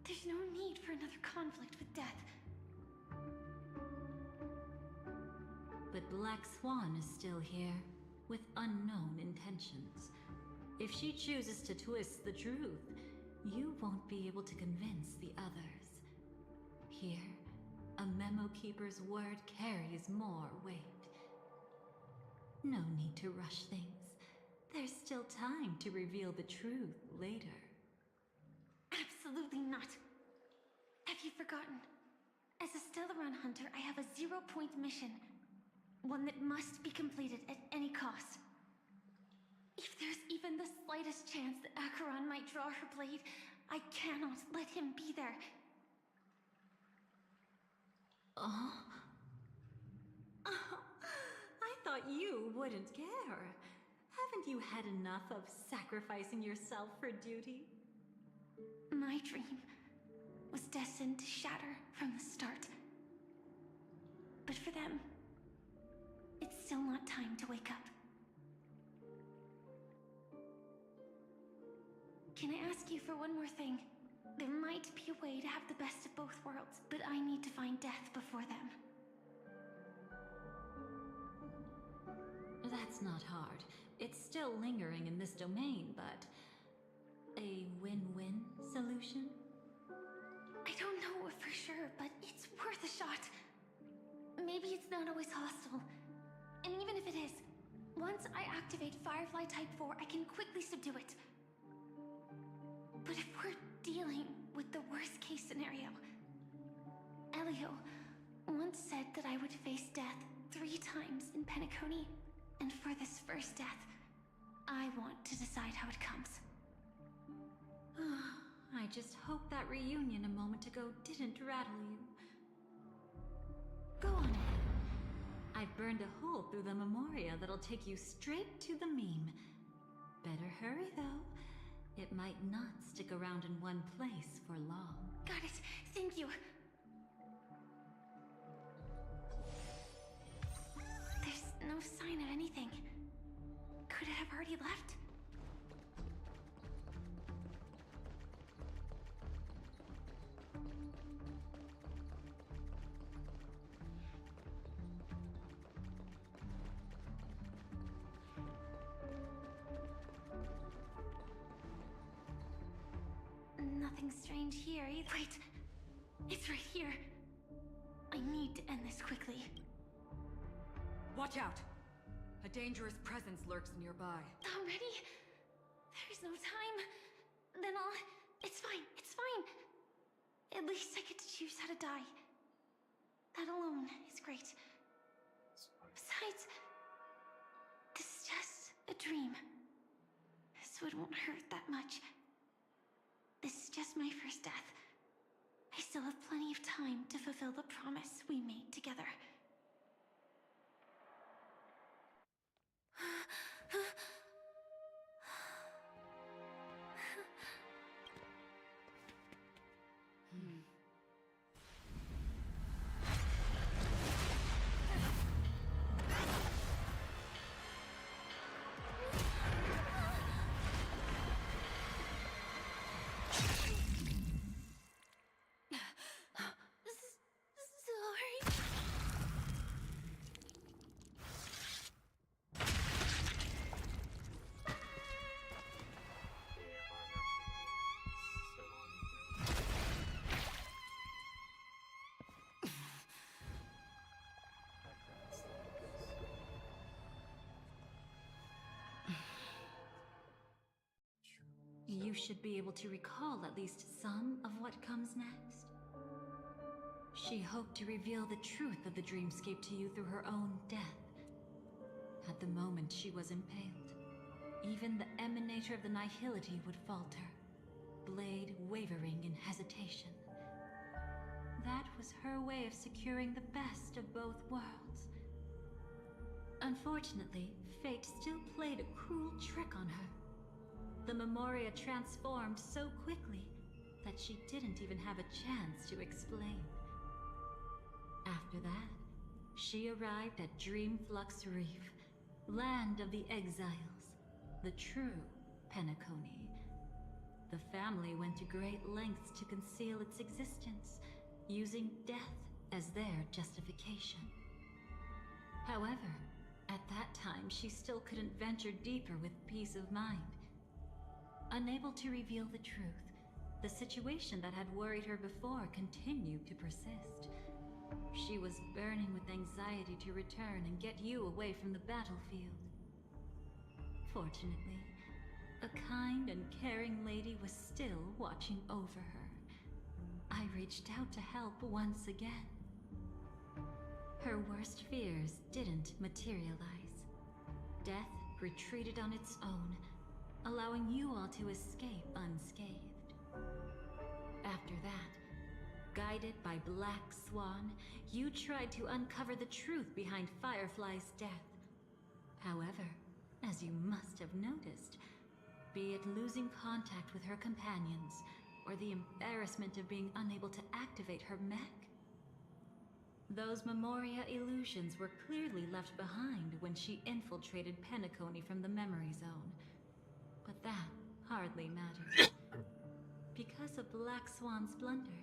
There's no need for another conflict with death. But Black Swan is still here, with unknown intentions. If she chooses to twist the truth, you won't be able to convince the others. Here, a Memo Keeper's word carries more weight. No need to rush things. There's still time to reveal the truth later. Absolutely not. Have you forgotten? As a Stellaron hunter, I have a 0-point mission. One that must be completed at any cost. If there's even the slightest chance that Acheron might draw her blade, I cannot let him be there. Oh. I thought you wouldn't care. Haven't you had enough of sacrificing yourself for duty? My dream was destined to shatter from the start. But for them, it's still not time to wake up. Can I ask you for one more thing? There might be a way to have the best of both worlds, but I need to find death before them. That's not hard. It's still lingering in this domain, but... a win-win solution? I don't know for sure, but it's worth a shot. Maybe it's not always hostile. And even if it is, once I activate Firefly Type 4, I can quickly subdue it. But if we're dealing with the worst case scenario, Elio once said that I would face death 3 times in Penacony, and for this first death, I want to decide how it comes. I just hope that reunion a moment ago didn't rattle you. Go on ahead. I've burned a hole through the Memoria that'll take you straight to the meme. Better hurry, though. It might not stick around in one place for long. Got it. Thank you. There's no sign of anything. Could it have already left? Nothing strange here either. Wait! It's right here. I need to end this quickly. Watch out! A dangerous presence lurks nearby. Already? There's no time. Then it's fine, it's fine. At least I get to choose how to die. That alone is great. Besides, this is just a dream. So it won't hurt that much. This is just my first death. I still have plenty of time to fulfill the promise we made together. You should be able to recall at least some of what comes next. She hoped to reveal the truth of the dreamscape to you through her own death. At the moment she was impaled, even the emanator of the nihility would falter, blade wavering in hesitation. That was her way of securing the best of both worlds. Unfortunately, fate still played a cruel trick on her. The Memoria transformed so quickly that she didn't even have a chance to explain. After that, she arrived at Dreamflux Reef, land of the exiles, the true Penacony. The family went to great lengths to conceal its existence, using death as their justification. However, at that time she still couldn't venture deeper with peace of mind. Unable to reveal the truth, the situation that had worried her before continued to persist. She was burning with anxiety to return and get you away from the battlefield. Fortunately, a kind and caring lady was still watching over her. I reached out to help once again. Her worst fears didn't materialize. Death retreated on its own, allowing you all to escape unscathed. After that, guided by Black Swan, you tried to uncover the truth behind Firefly's death. However, as you must have noticed, be it losing contact with her companions, or the embarrassment of being unable to activate her mech, those Memoria illusions were clearly left behind when she infiltrated Penacony from the memory zone. But that hardly mattered. Because of Black Swan's blunder,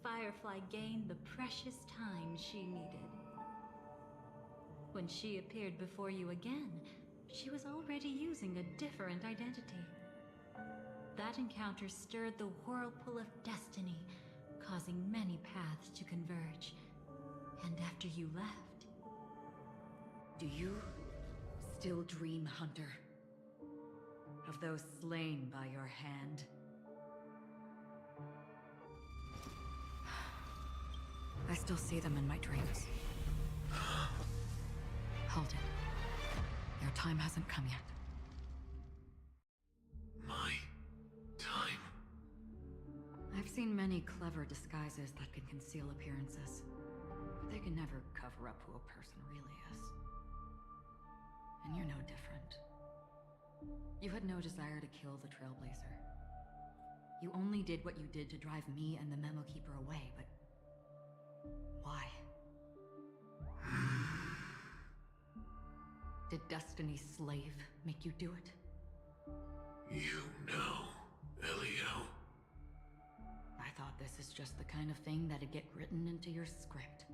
Firefly gained the precious time she needed. When she appeared before you again, she was already using a different identity. That encounter stirred the whirlpool of destiny, causing many paths to converge. And after you left... Do you still dream, Hunter? Of those slain by your hand? I still see them in my dreams. Hold it. Your time hasn't come yet. My time? I've seen many clever disguises that can conceal appearances, but they can never cover up who a person really is. And you're no different. You had no desire to kill the Trailblazer. You only did what you did to drive me and the Memo Keeper away, but... why? Did Destiny's slave make you do it? You know, Elio. I thought this is just the kind of thing that'd get written into your script.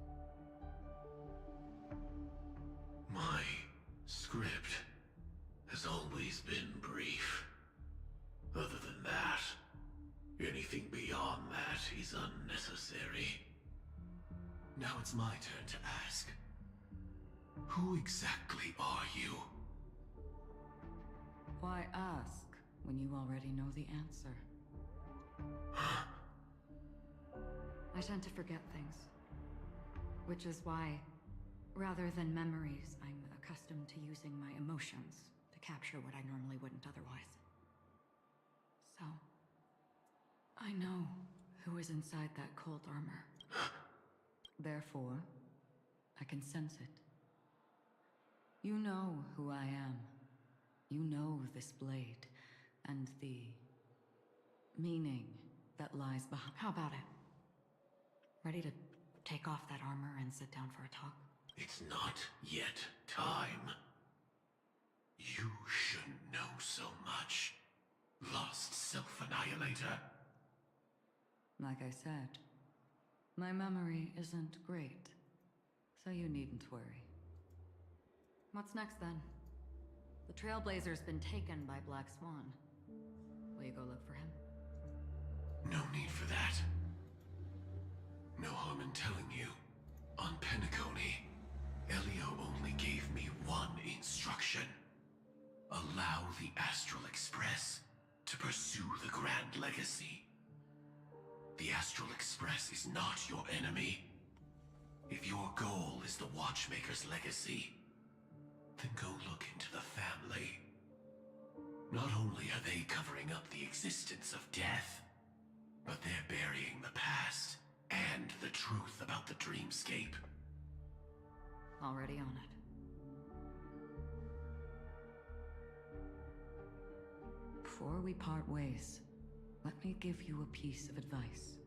My script has always been brief. Other than that, anything beyond that is unnecessary. Now it's my turn to ask. Who exactly are you? Why ask when you already know the answer? I tend to forget things. Which is why, rather than memories, I'm accustomed to using my emotions to capture what I normally wouldn't otherwise. So, I know who is inside that cold armor. Therefore, I can sense it. You know who I am. You know this blade, and the meaning that lies behind. How about it? Ready to take off that armor and sit down for a talk? It's not yet time. You shouldn't know so much. Lost self-annihilator. Like I said, my memory isn't great, so you needn't worry. What's next then? The Trailblazer's been taken by Black Swan. Will you go look for him? No need for that. No harm in telling you. On Penacony, Elio only gave me one instruction. Allow the Astral Express to pursue the Grand Legacy. The Astral Express is not your enemy. If your goal is the Watchmaker's legacy, then go look into the family. Not only are they covering up the existence of death, but they're burying the past and the truth about the dreamscape. Already on it. Before we part ways, let me give you a piece of advice.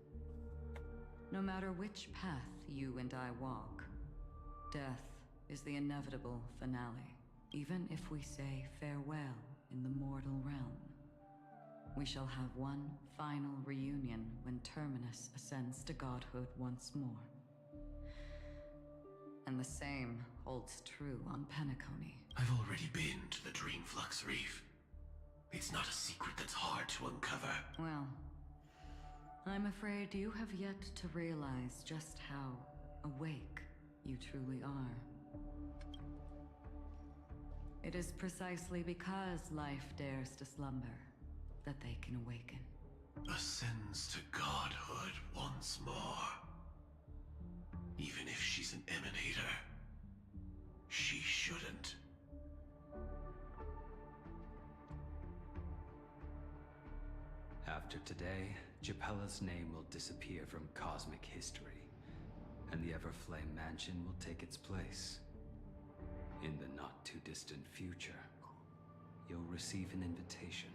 No matter which path you and I walk, death is the inevitable finale. Even if we say farewell in the mortal realm, we shall have one final reunion when Terminus ascends to godhood once more. And the same holds true on Penacony. I've already been to the Dreamflux Reef. It's not a secret that's hard to uncover. Well, I'm afraid you have yet to realize just how awake you truly are. It is precisely because life dares to slumber that they can awaken. Ascends to godhood once more. Even if she's an emanator, she shouldn't. today, Japella's name will disappear from cosmic history, and the Everflame Mansion will take its place. In the not-too-distant future, you'll receive an invitation.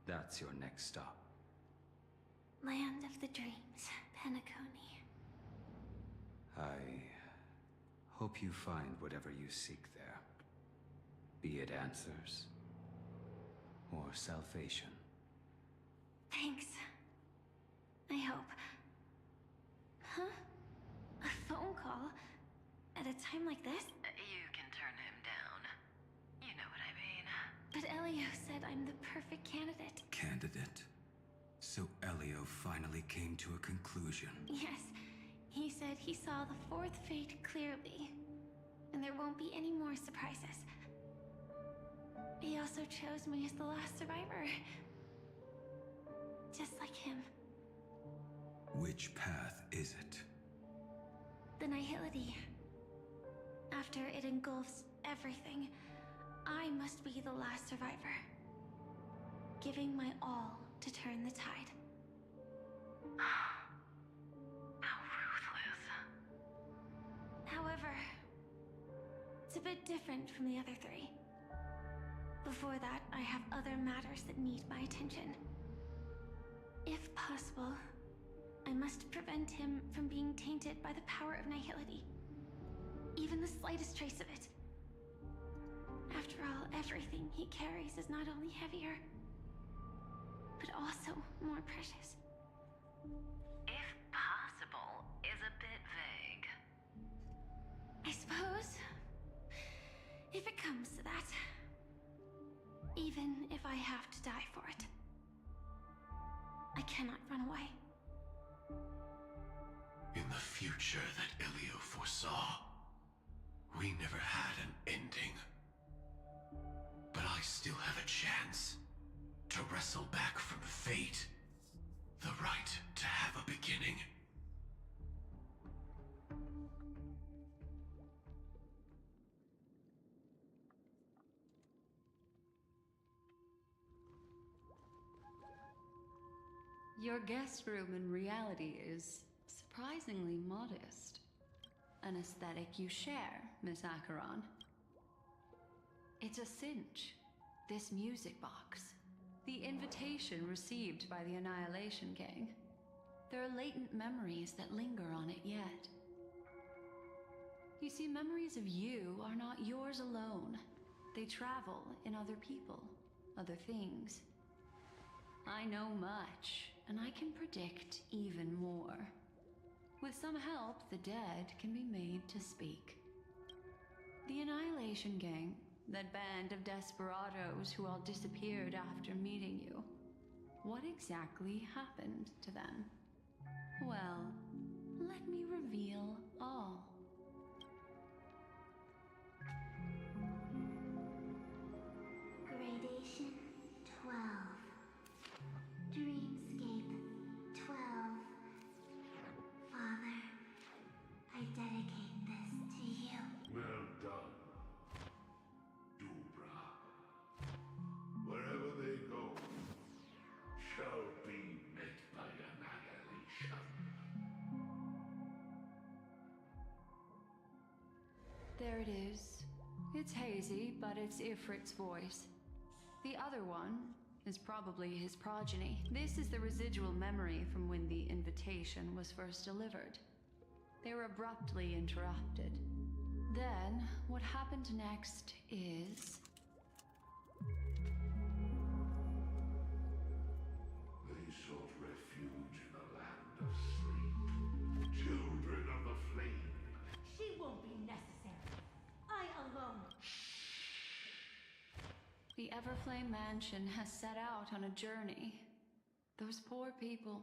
That's your next stop. Land of the Dreams, Penacony. I hope you find whatever you seek there. Be it answers or salvation. Thanks. I hope. Huh? A phone call? At a time like this? You can turn him down. You know what I mean. But Elio said I'm the perfect candidate. Candidate? So Elio finally came to a conclusion. Yes. He said he saw the fourth fate clearly. And there won't be any more surprises. He also chose me as the last survivor. Just like him. Which path is it? The Nihility. After it engulfs everything, I must be the last survivor. Giving my all to turn the tide. How ruthless. However, it's a bit different from the other three. Before that, I have other matters that need my attention. If possible, I must prevent him from being tainted by the power of Nihility. Even the slightest trace of it. After all, everything he carries is not only heavier, but also more precious. If possible is a bit vague. I suppose, if it comes to that. Even if I have to die for it. I cannot run away. In the future that Elio foresaw, we never had an ending. But I still have a chance to wrestle back from fate the right to have a beginning. Your guest room in reality is surprisingly modest. An aesthetic you share, Miss Acheron. It's a cinch. This music box. The invitation received by the Annihilation Gang. There are latent memories that linger on it yet. You see, memories of you are not yours alone. They travel in other people, other things. I know much, and I can predict even more. With some help, the dead can be made to speak. The Annihilation Gang, that band of desperados who all disappeared after meeting you. What exactly happened to them? Well, let me reveal all. Gradation 12. Dreamscape 12. Father, I dedicate this to you. Well done, Dubra. Wherever they go, shall be met by annihilation. There it is. It's hazy, but it's Ifrit's voice. The other one is probably his progeny. This is the residual memory from when the invitation was first delivered. They were abruptly interrupted. Then, what happened next is... They sought refuge in the land of sleep. Children of the flame. She won't be necessary. I alone. The Everflame Mansion has set out on a journey. Those poor people,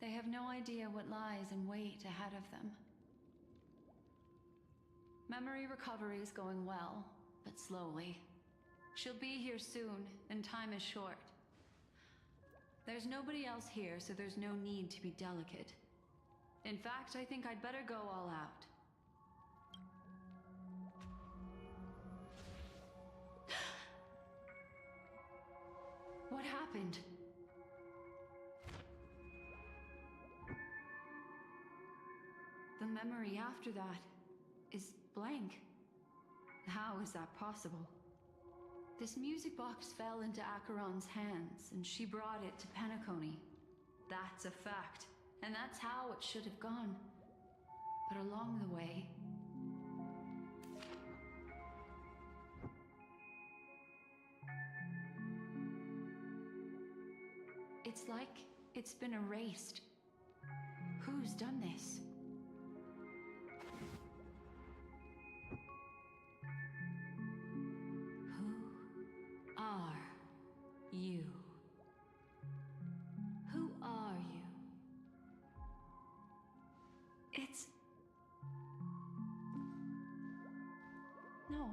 they have no idea what lies in wait ahead of them. Memory recovery is going well, but slowly. She'll be here soon, and time is short. There's nobody else here, so there's no need to be delicate. In fact, I think I'd better go all out. What happened? memory after that is blank. How is that possible? This music box fell into Acheron's hands, and she brought it to Penacony. That's a fact, and that's how it should have gone. But along the way... It's like it's been erased. Who's done this? Who are you? Who are you? It's... No.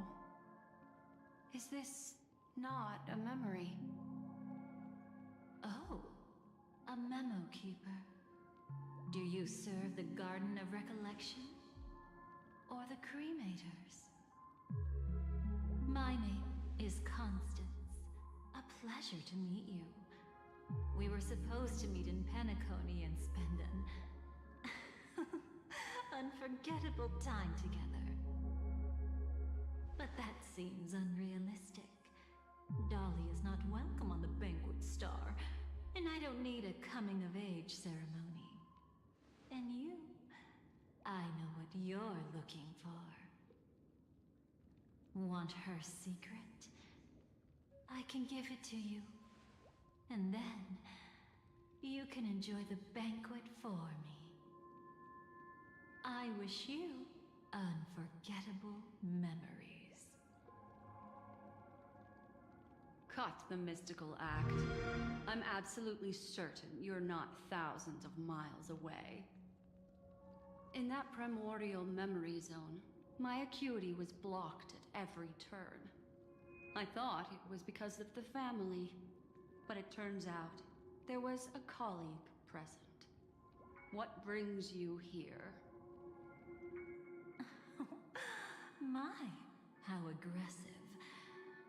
Is this not a memory? Oh, a memo keeper. Do you serve the Garden of Recollection? Or the Cremators? My name is Constance. A pleasure to meet you. We were supposed to meet in Penacony and spend an unforgettable time together. But that seems unrealistic. Dahlia is not welcome on the Banquet Star, and I don't need a coming-of-age ceremony. And you, I know what you're looking for. Want her secret? I can give it to you. And then, you can enjoy the banquet for me. I wish you unforgettable memories. Cut the mystical act. I'm absolutely certain you're not thousands of miles away. In that primordial memory zone, my acuity was blocked at every turn. I thought it was because of the family, but it turns out there was a colleague present. What brings you here? My, how aggressive.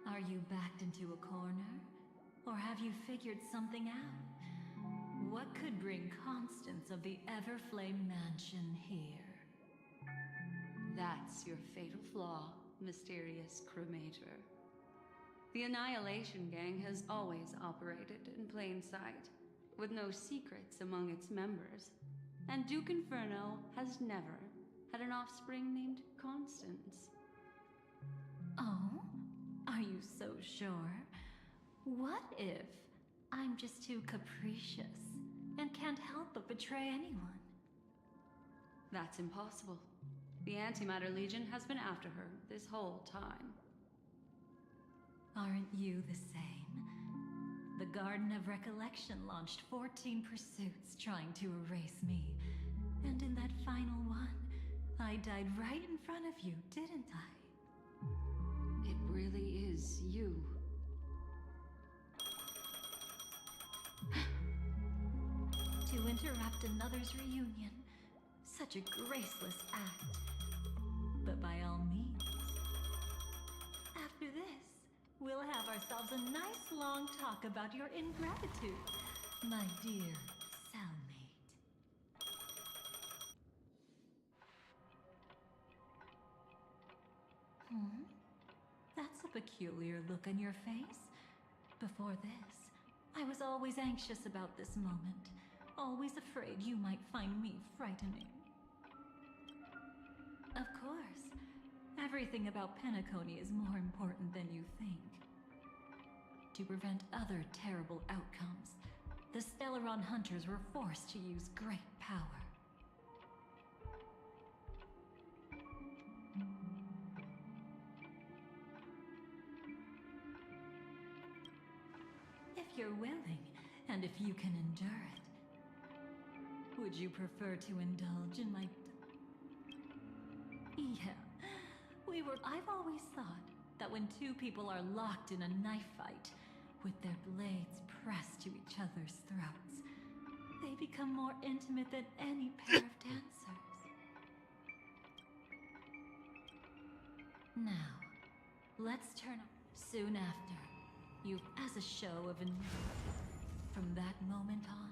Are you backed into a corner? Or have you figured something out? What could bring Constance of the Everflame Mansion here? That's your fatal flaw, mysterious cremator. The Annihilation Gang has always operated in plain sight, with no secrets among its members. And Duke Inferno has never had an offspring named Constance. Oh? Are you so sure? What if I'm just too capricious and can't help but betray anyone? That's impossible. The Antimatter Legion has been after her this whole time. Aren't you the same? The Garden of Recollection launched 14 pursuits trying to erase me. And in that final one, I died right in front of you, didn't I? It really is you. To interrupt another's reunion. Such a graceless act. But by all means. After this, we'll have ourselves a nice long talk about your ingratitude, my dear cellmate. That's a peculiar look on your face. Before this, I was always anxious about this moment. Always afraid you might find me frightening. Of course, everything about Penacony is more important than you think. To prevent other terrible outcomes, the Stellaron hunters were forced to use great power. If you're willing, and if you can endure it, would you prefer to indulge in my... Yeah, I've always thought that when two people are locked in a knife fight, with their blades pressed to each other's throats, they become more intimate than any pair of dancers. Now, let's turn up soon after. As a show of from that moment on,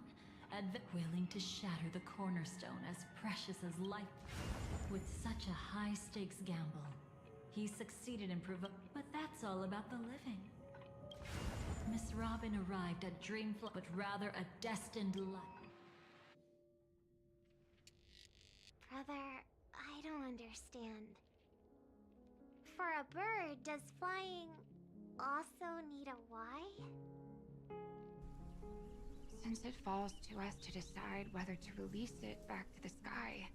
willing to shatter the cornerstone as precious as life. With such a high-stakes gamble, he succeeded in but that's all about the living. Miss Robin arrived at Dreamflow, but rather a destined life. Brother, I don't understand. For a bird, does flying also need a why? Since it falls to us to decide whether to release it back to the sky,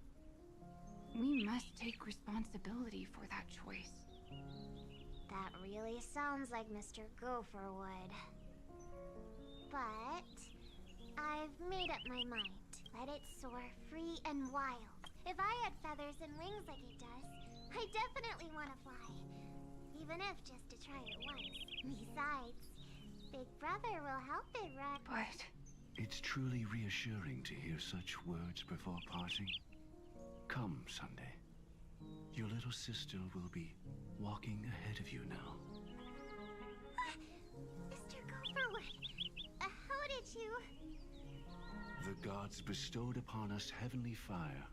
we must take responsibility for that choice. That really sounds like Mr. Gopher would. But I've made up my mind. Let it soar free and wild. If I had feathers and wings like it does, I definitely want to fly. Even if just to try it once. Besides, Big Brother will help it run. But it's truly reassuring to hear such words before parting. Come, Sunday. Your little sister will be walking ahead of you now. Mr. Gopherwood, how did you... The gods bestowed upon us heavenly fire,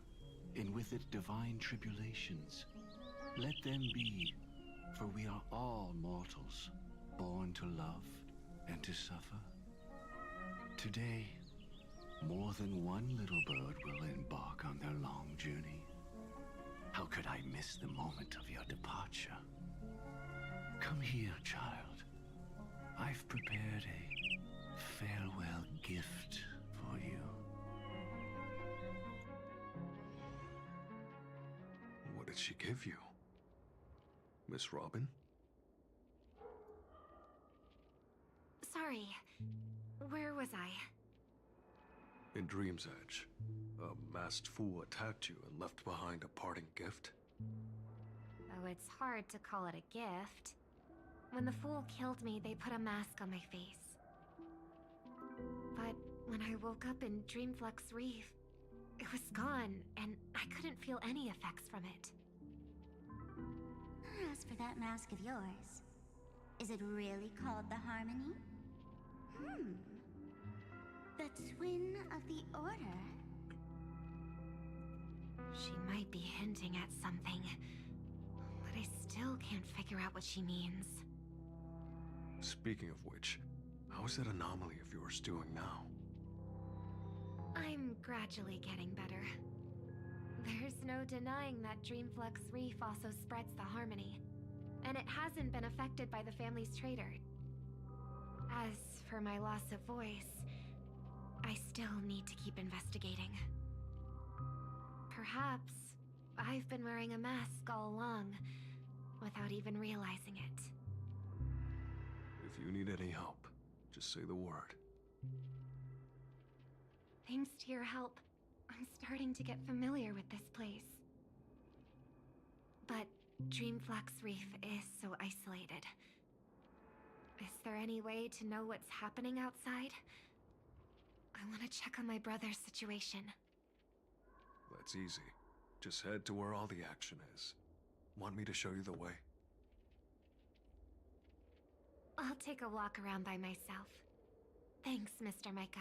and with it divine tribulations. Let them be, for we are all mortals, born to love and to suffer. Today, more than one little bird will embark on their long journey. How could I miss the moment of your departure? Come here, child. I've prepared a farewell gift for you. What did she give you? Miss Robin? Sorry. Where was I? In Dream's Edge, a masked fool attacked you and left behind a parting gift? Oh, it's hard to call it a gift. When the fool killed me, they put a mask on my face. But when I woke up in Dreamflux Reef, it was gone, and I couldn't feel any effects from it. As for that mask of yours, is it really called the Harmony? The Twin of the Order? She might be hinting at something, but I still can't figure out what she means. Speaking of which, how is that anomaly of yours doing now? I'm gradually getting better. There's no denying that Dreamflux Reef also spreads the Harmony, and it hasn't been affected by the family's traitor. As for my loss of voice, I still need to keep investigating. Perhaps I've been wearing a mask all along, without even realizing it. If you need any help, just say the word. Thanks to your help, I'm starting to get familiar with this place. But Dreamflux Reef is so isolated. Is there any way to know what's happening outside? I want to check on my brother's situation. That's easy. Just head to where all the action is. Want me to show you the way? I'll take a walk around by myself. Thanks, Mr. Micah.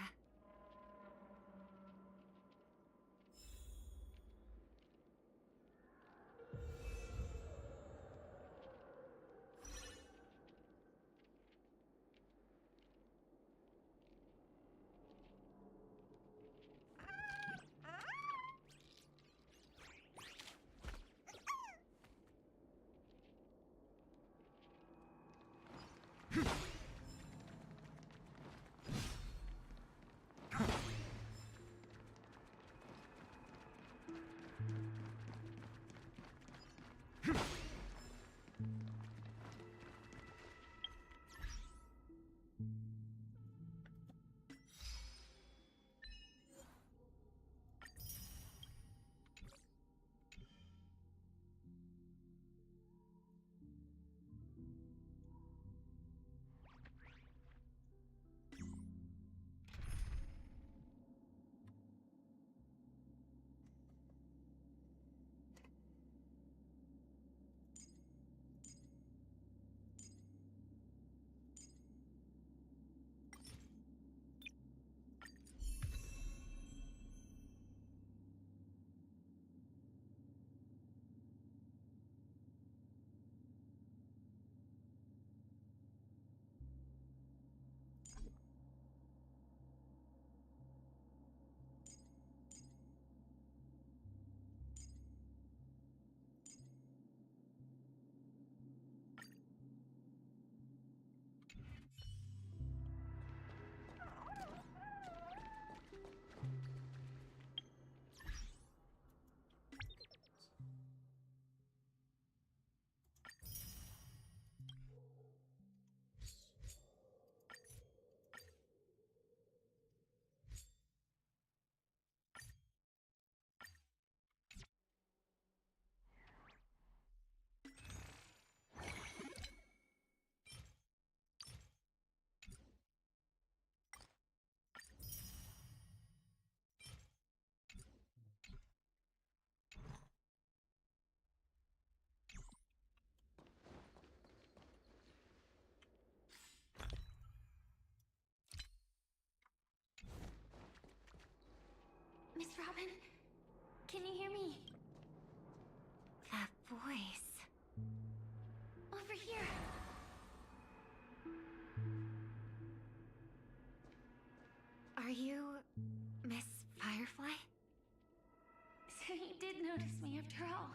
notice me after all.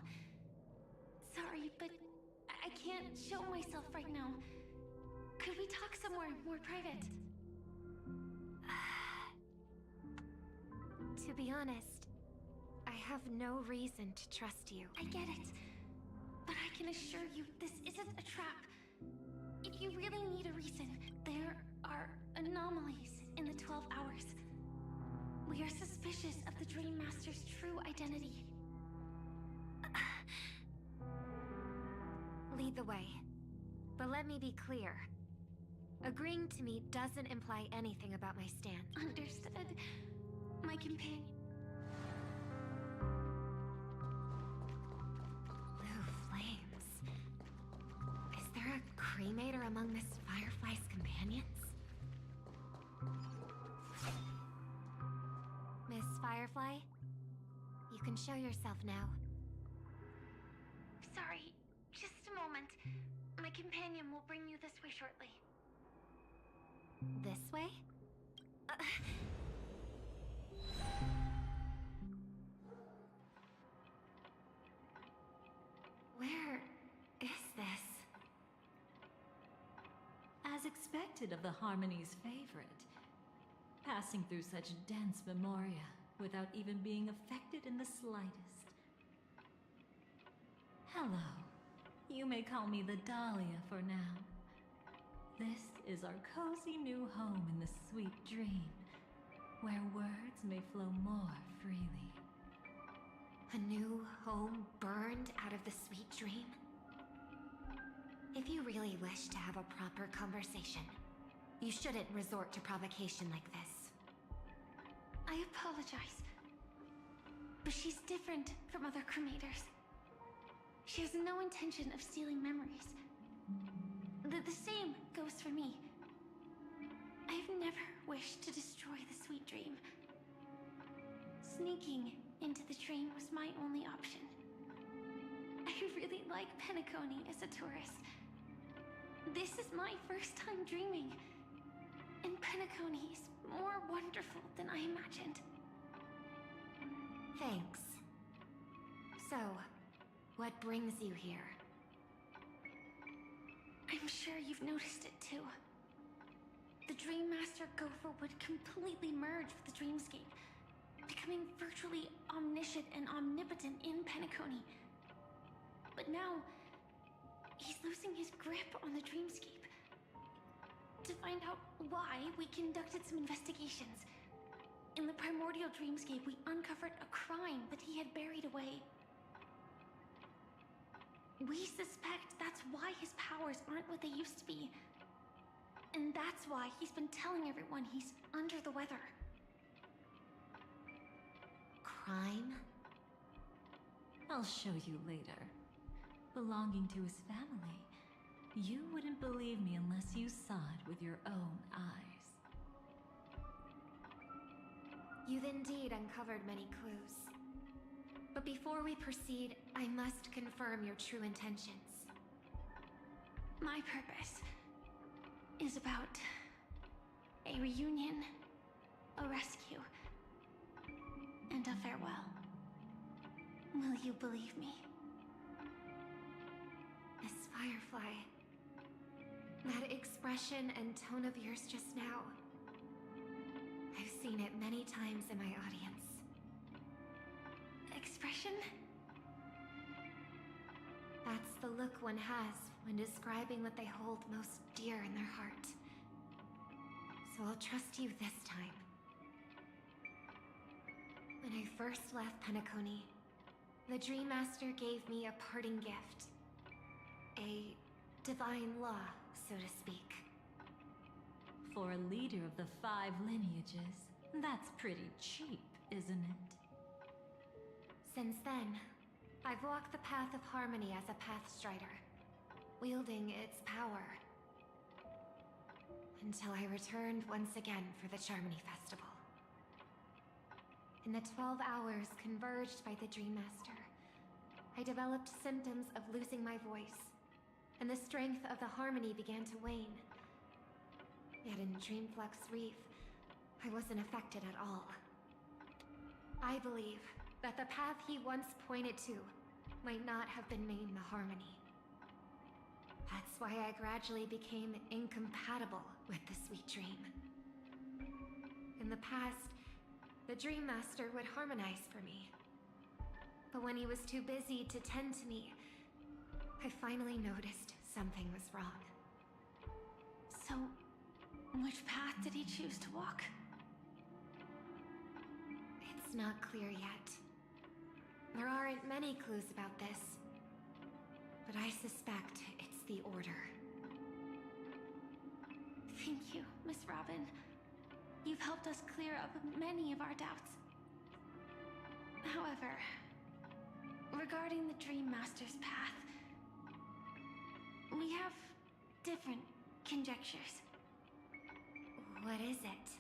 Sorry, but I can't show myself right now. Could we talk somewhere more private? To be honest, I have no reason to trust you. I get it. But I can assure you this isn't a trap. If you really need a reason, there are anomalies in the 12 hours. We are suspicious of the Dream Master's true identity. Lead the way. But let me be clear. Agreeing to meet doesn't imply anything about my stand. Understood. My companion. Blue flames. Is there a cremator among Miss Firefly's companions? Miss Firefly? You can show yourself now. Sorry, just a moment. My companion will bring you this way shortly. This way? Where is this? As expected of the Harmony's favorite. Passing through such dense memoria without even being affected in the slightest. Hello. You may call me the Dahlia for now. This is our cozy new home in the sweet dream, where words may flow more freely. A new home burned out of the sweet dream? If you really wish to have a proper conversation, you shouldn't resort to provocation like this. I apologize. But she's different from other cremators. She has no intention of stealing memories. The same goes for me. I've never wished to destroy the sweet dream. Sneaking into the dream was my only option. I really like Penacony as a tourist. This is my first time dreaming. And Penacony is more wonderful than I imagined. Thanks. So, what brings you here? I'm sure you've noticed it too. The Dream Master Gopher would completely merge with the dreamscape, becoming virtually omniscient and omnipotent in Penacony. But now, he's losing his grip on the dreamscape. To find out why, we conducted some investigations. In the primordial dreamscape, we uncovered a crime that he had buried away. We suspect that's why his powers aren't what they used to be. And that's why he's been telling everyone he's under the weather. Crime? I'll show you later. Belonging to his family. You wouldn't believe me unless you saw it with your own eyes. You've indeed uncovered many clues. But before we proceed, I must confirm your true intentions. My purpose is about a reunion, a rescue, and a farewell. Will you believe me? Miss Firefly, that expression and tone of yours just now, I've seen it many times in my audience. Expression? That's the look one has when describing what they hold most dear in their heart. So I'll trust you this time. When I first left Penacony, the Dream Master gave me a parting gift. A divine law, so to speak. For a leader of the 5 lineages, that's pretty cheap, isn't it? Since then, I've walked the path of harmony as a Pathstrider, wielding its power. Until I returned once again for the Charmony Festival. In the 12 hours converged by the Dream Master, I developed symptoms of losing my voice, and the strength of the harmony began to wane. Yet in Dreamflux Reef, I wasn't affected at all. I believe that the path he once pointed to might not have been named the Harmony. That's why I gradually became incompatible with the sweet dream. In the past, the Dream Master would harmonize for me. But when he was too busy to tend to me, I finally noticed something was wrong. So, which path did he choose to walk? It's not clear yet. There aren't many clues about this, but I suspect it's the Order. Thank you, Miss Robin. You've helped us clear up many of our doubts. However, regarding the Dream Master's path, we have different conjectures. What is it?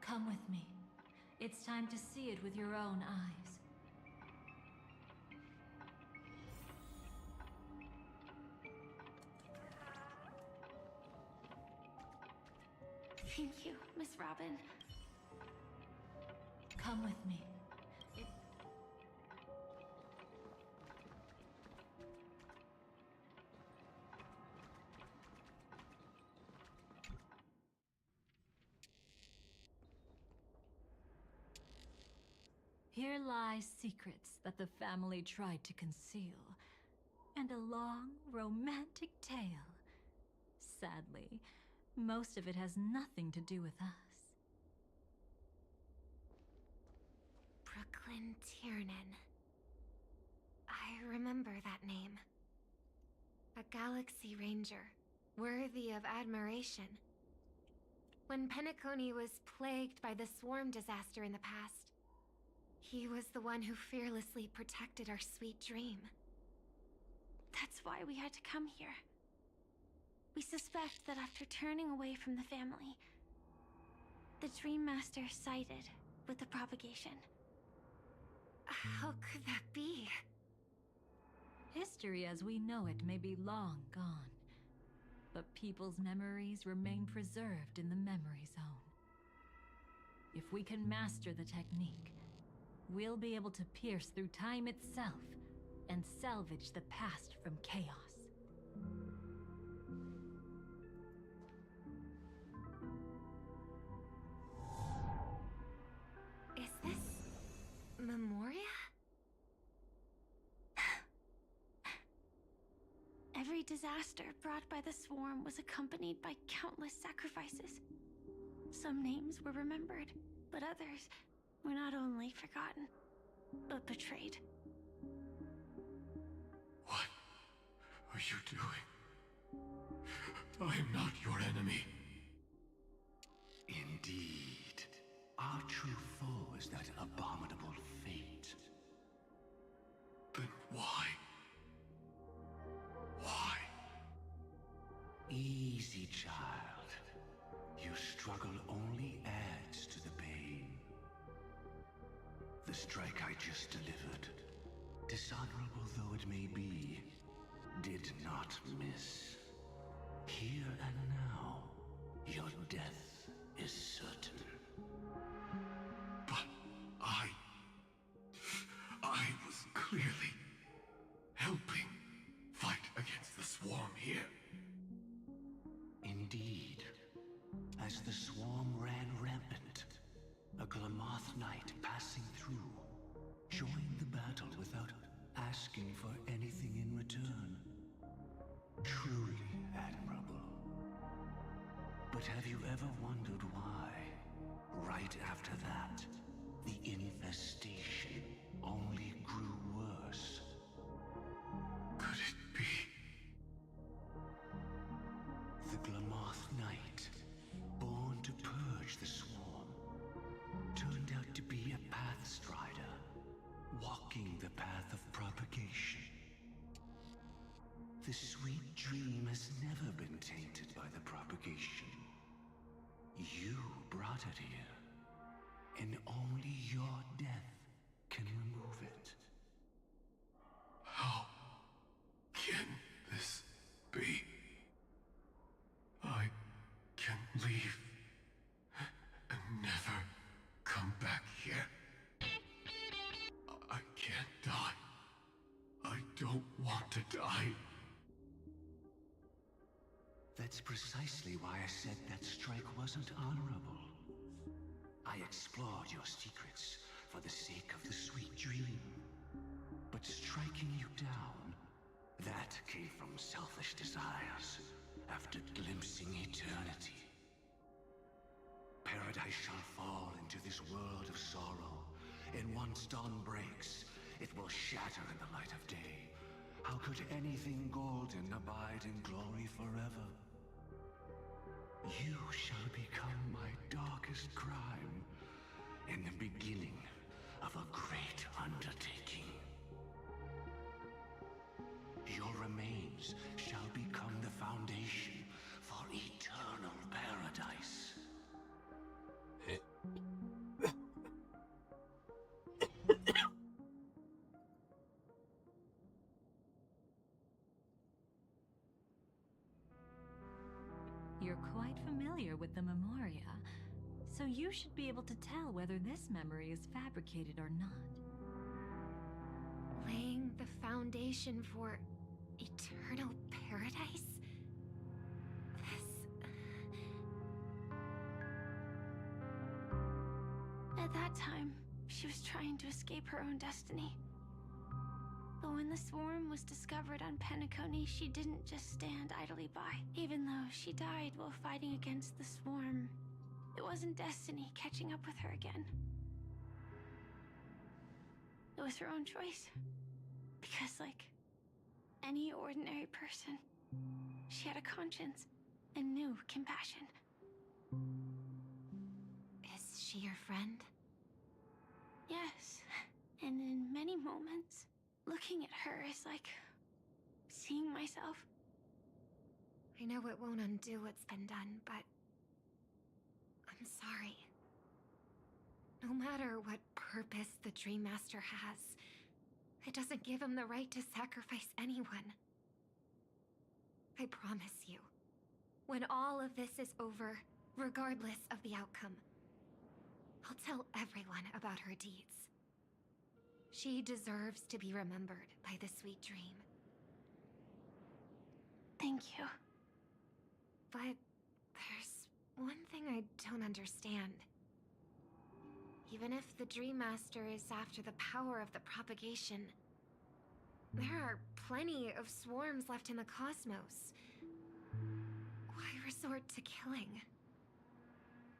Come with me. It's time to see it with your own eyes. Thank you, Miss Robin. Come with me. Here lie secrets that the family tried to conceal, and a long, romantic tale. Sadly, most of it has nothing to do with us. Brooklyn Tiernan. I remember that name. A Galaxy Ranger, worthy of admiration. When Penacony was plagued by the swarm disaster in the past, he was the one who fearlessly protected our sweet dream. That's why we had to come here. We suspect that after turning away from the family, the Dream Master sided with the propagation. How could that be? History as we know it may be long gone, but people's memories remain preserved in the memory zone. If we can master the technique, we'll be able to pierce through time itself and salvage the past from chaos. Is this Memoria? Every disaster brought by the swarm was accompanied by countless sacrifices. Some names were remembered, but others were not only forgotten, but betrayed. What are you doing? I am not your enemy. Indeed. Our true foe is that abominable fate. Then why? Why? Easy, child. Your struggle only adds to the pain. The strike I just delivered, dishonorable though it may be, did not miss. Here and now, your death is certain. But I was clearly helping fight against the swarm here. Indeed. As the swarm ran rampant, a Glamoth knight passing through joined the battle without asking for anything in return. Truly admirable. But have you ever wondered why, right after that, the infestation only grew worse? Could it be? The Glamoth Knight, born to purge the swarm, turned out to be a path strider, walking the path of propagation. The sweet dream has never been tainted by the propagation. You brought it here, and only your death can remove it. How can this be? I can leave and never come back here. want to die. That's precisely why I said that strike wasn't honorable. I explored your secrets for the sake of the sweet dream. But striking you down, that came from selfish desires after glimpsing eternity. Paradise shall fall into this world of sorrow, and once dawn breaks, it will shatter in the light of day. How could anything golden abide in glory forever? You shall become my darkest crime, and the beginning of a great undertaking. Your remains shall become the foundation for eternal paradise. You're quite familiar with the Memoria, so you should be able to tell whether this memory is fabricated or not. Laying the foundation for eternal paradise? At that time, she was trying to escape her own destiny. But when the swarm was discovered on Penacony, she didn't just stand idly by. Even though she died while fighting against the swarm, it wasn't destiny catching up with her again. It was her own choice. Because like any ordinary person, she had a conscience and knew compassion. Is she your friend? Yes, and in many moments, looking at her is like seeing myself. I know it won't undo what's been done, but I'm sorry. No matter what purpose the Dream Master has, it doesn't give him the right to sacrifice anyone. I promise you, when all of this is over, regardless of the outcome, I'll tell everyone about her deeds. She deserves to be remembered by the sweet dream. Thank you. But there's one thing I don't understand. Even if the Dream Master is after the power of the propagation, there are plenty of swarms left in the cosmos. Why resort to killing?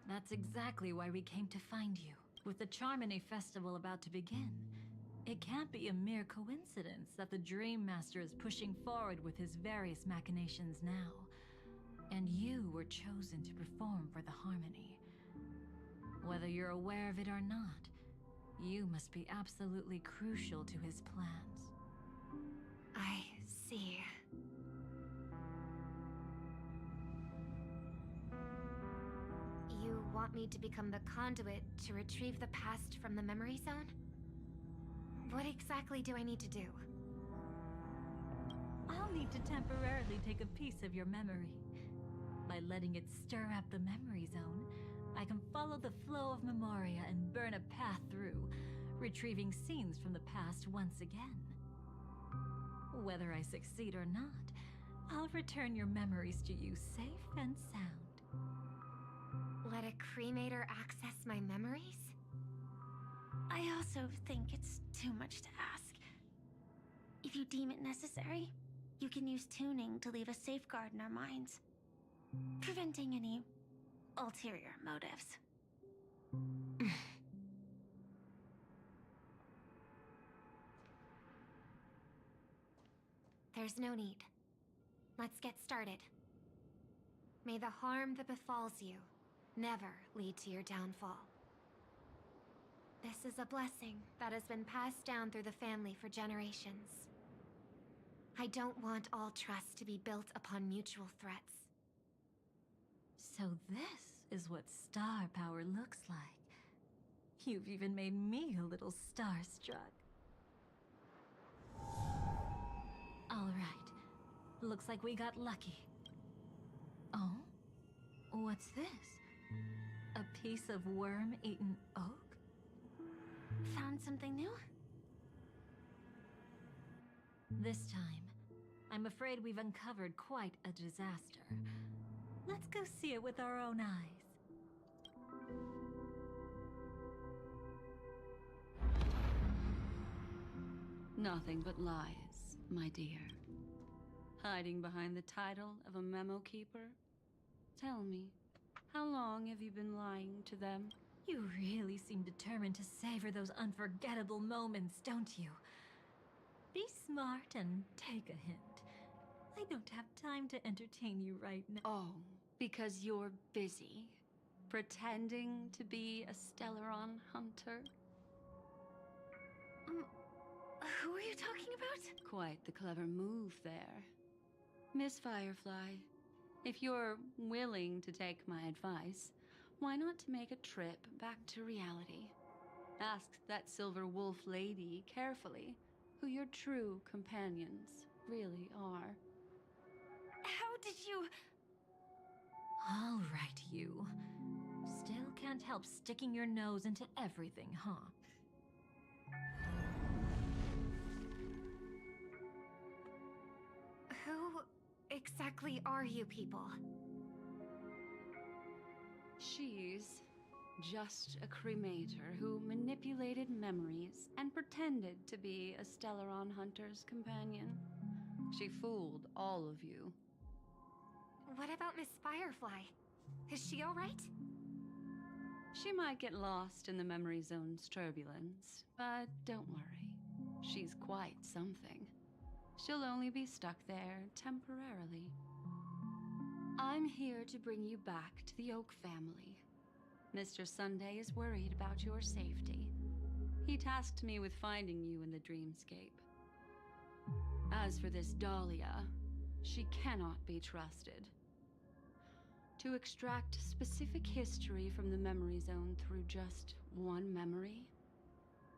That's exactly why we came to find you. With the Charmony Festival about to begin, it can't be a mere coincidence that the Dream Master is pushing forward with his various machinations now. And you were chosen to perform for the Harmony. Whether you're aware of it or not, you must be absolutely crucial to his plans. I see. You want me to become the conduit to retrieve the past from the memory zone? What exactly do I need to do? I'll need to temporarily take a piece of your memory. By letting it stir up the memory zone, I can follow the flow of Memoria and burn a path through, retrieving scenes from the past once again. Whether I succeed or not, I'll return your memories to you safe and sound. Let a cremator access my memories? I also think it's too much to ask. If you deem it necessary, you can use tuning to leave a safeguard in our minds, preventing any ulterior motives. There's no need. Let's get started. May the harm that befalls you never lead to your downfall. This is a blessing that has been passed down through the family for generations. I don't want all trust to be built upon mutual threats. So this is what star power looks like. You've even made me a little starstruck. All right. Looks like we got lucky. Oh? What's this? A piece of worm-eaten oak? Found something new? This time, I'm afraid we've uncovered quite a disaster. Let's go see it with our own eyes. Nothing but lies, my dear. Hiding behind the title of a memo keeper? Tell me, how long have you been lying to them? You really seem determined to savor those unforgettable moments, don't you? Be smart and take a hint. I don't have time to entertain you right now. Oh, because you're busy, pretending to be a Stellaron hunter? Who are you talking about? Quite the clever move there. Miss Firefly, if you're willing to take my advice, why not make a trip back to reality? Ask that Silver Wolf lady carefully who your true companions really are. How did you... All right, you. Still can't help sticking your nose into everything, huh? Who exactly are you people? She's just a cremator who manipulated memories and pretended to be a Stellaron hunter's companion. She fooled all of you. What about Miss Firefly? Is she all right? She might get lost in the memory zone's turbulence, but don't worry. She's quite something. She'll only be stuck there temporarily. I'm here to bring you back to the Oak family. Mr. Sunday is worried about your safety. He tasked me with finding you in the dreamscape. As for this Dahlia, she cannot be trusted. To extract specific history from the memory zone through just one memory?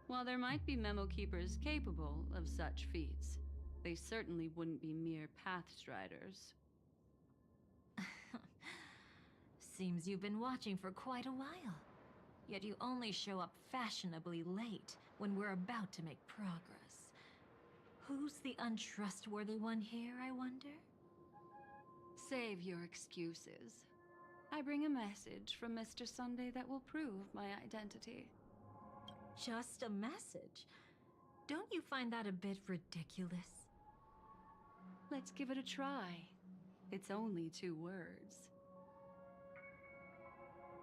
While there might be memo keepers capable of such feats, they certainly wouldn't be mere pathstriders. Seems you've been watching for quite a while. Yet you only show up fashionably late when we're about to make progress. Who's the untrustworthy one here, I wonder? Save your excuses. I bring a message from Mr. Sunday that will prove my identity. Just a message? Don't you find that a bit ridiculous? Let's give it a try. It's only 2 words.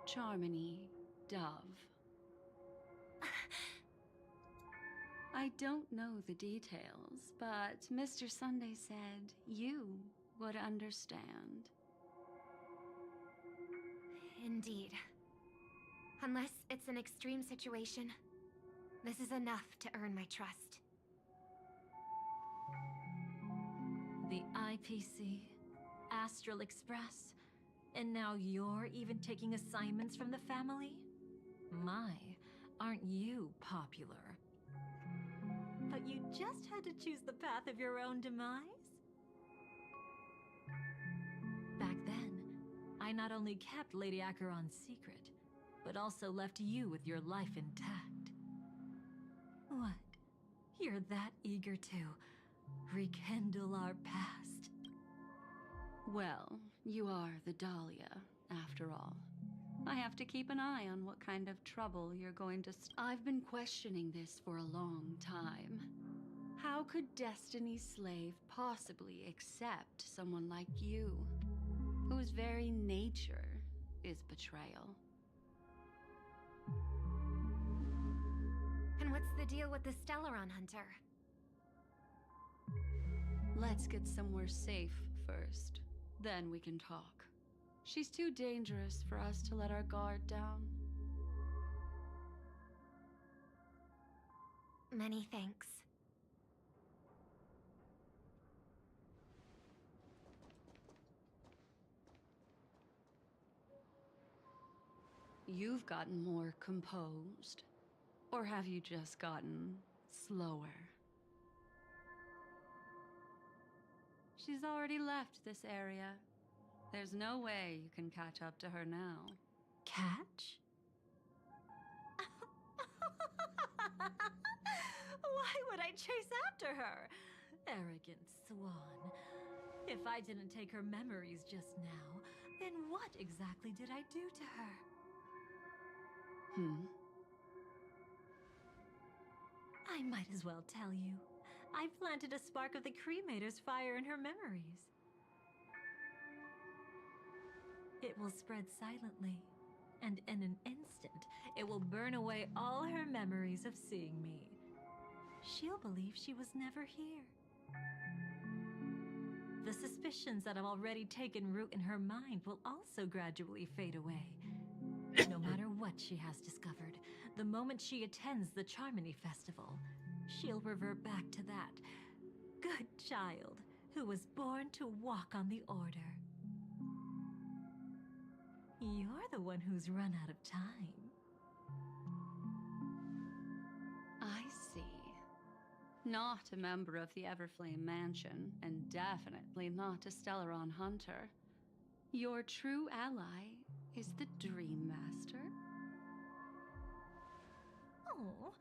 Charmony, Dove. I don't know the details, but Mr. Sunday said you would understand. Indeed. Unless it's an extreme situation, this is enough to earn my trust. The IPC, Astral Express, and now you're even taking assignments from the family? My, aren't you popular? But you just had to choose the path of your own demise? Back then, I not only kept Lady Acheron's secret, but also left you with your life intact. What? You're that eager to rekindle our past? Well, you are the Dahlia, after all. I have to keep an eye on what kind of trouble you're going to I've been questioning this for a long time. How could Destiny's slave possibly accept someone like you, whose very nature is betrayal? And what's the deal with the Stellaron hunter? Let's get somewhere safe first. Then we can talk. She's too dangerous for us to let our guard down. Many thanks. You've gotten more composed. Or have you just gotten slower? She's already left this area. There's no way you can catch up to her now. Catch? Why would I chase after her? Arrogant swan. If I didn't take her memories just now, then what exactly did I do to her? I might as well tell you. I planted a spark of the cremator's fire in her memories. It will spread silently, and in an instant, it will burn away all her memories of seeing me. She'll believe she was never here. The suspicions that have already taken root in her mind will also gradually fade away. No matter what she has discovered, the moment she attends the Charmony Festival, she'll revert back to that good child who was born to walk on the Order. You're the one who's run out of time. I see. Not a member of the Everflame Mansion, and definitely not a Stellaron hunter. Your true ally is the Dream Master. Oh,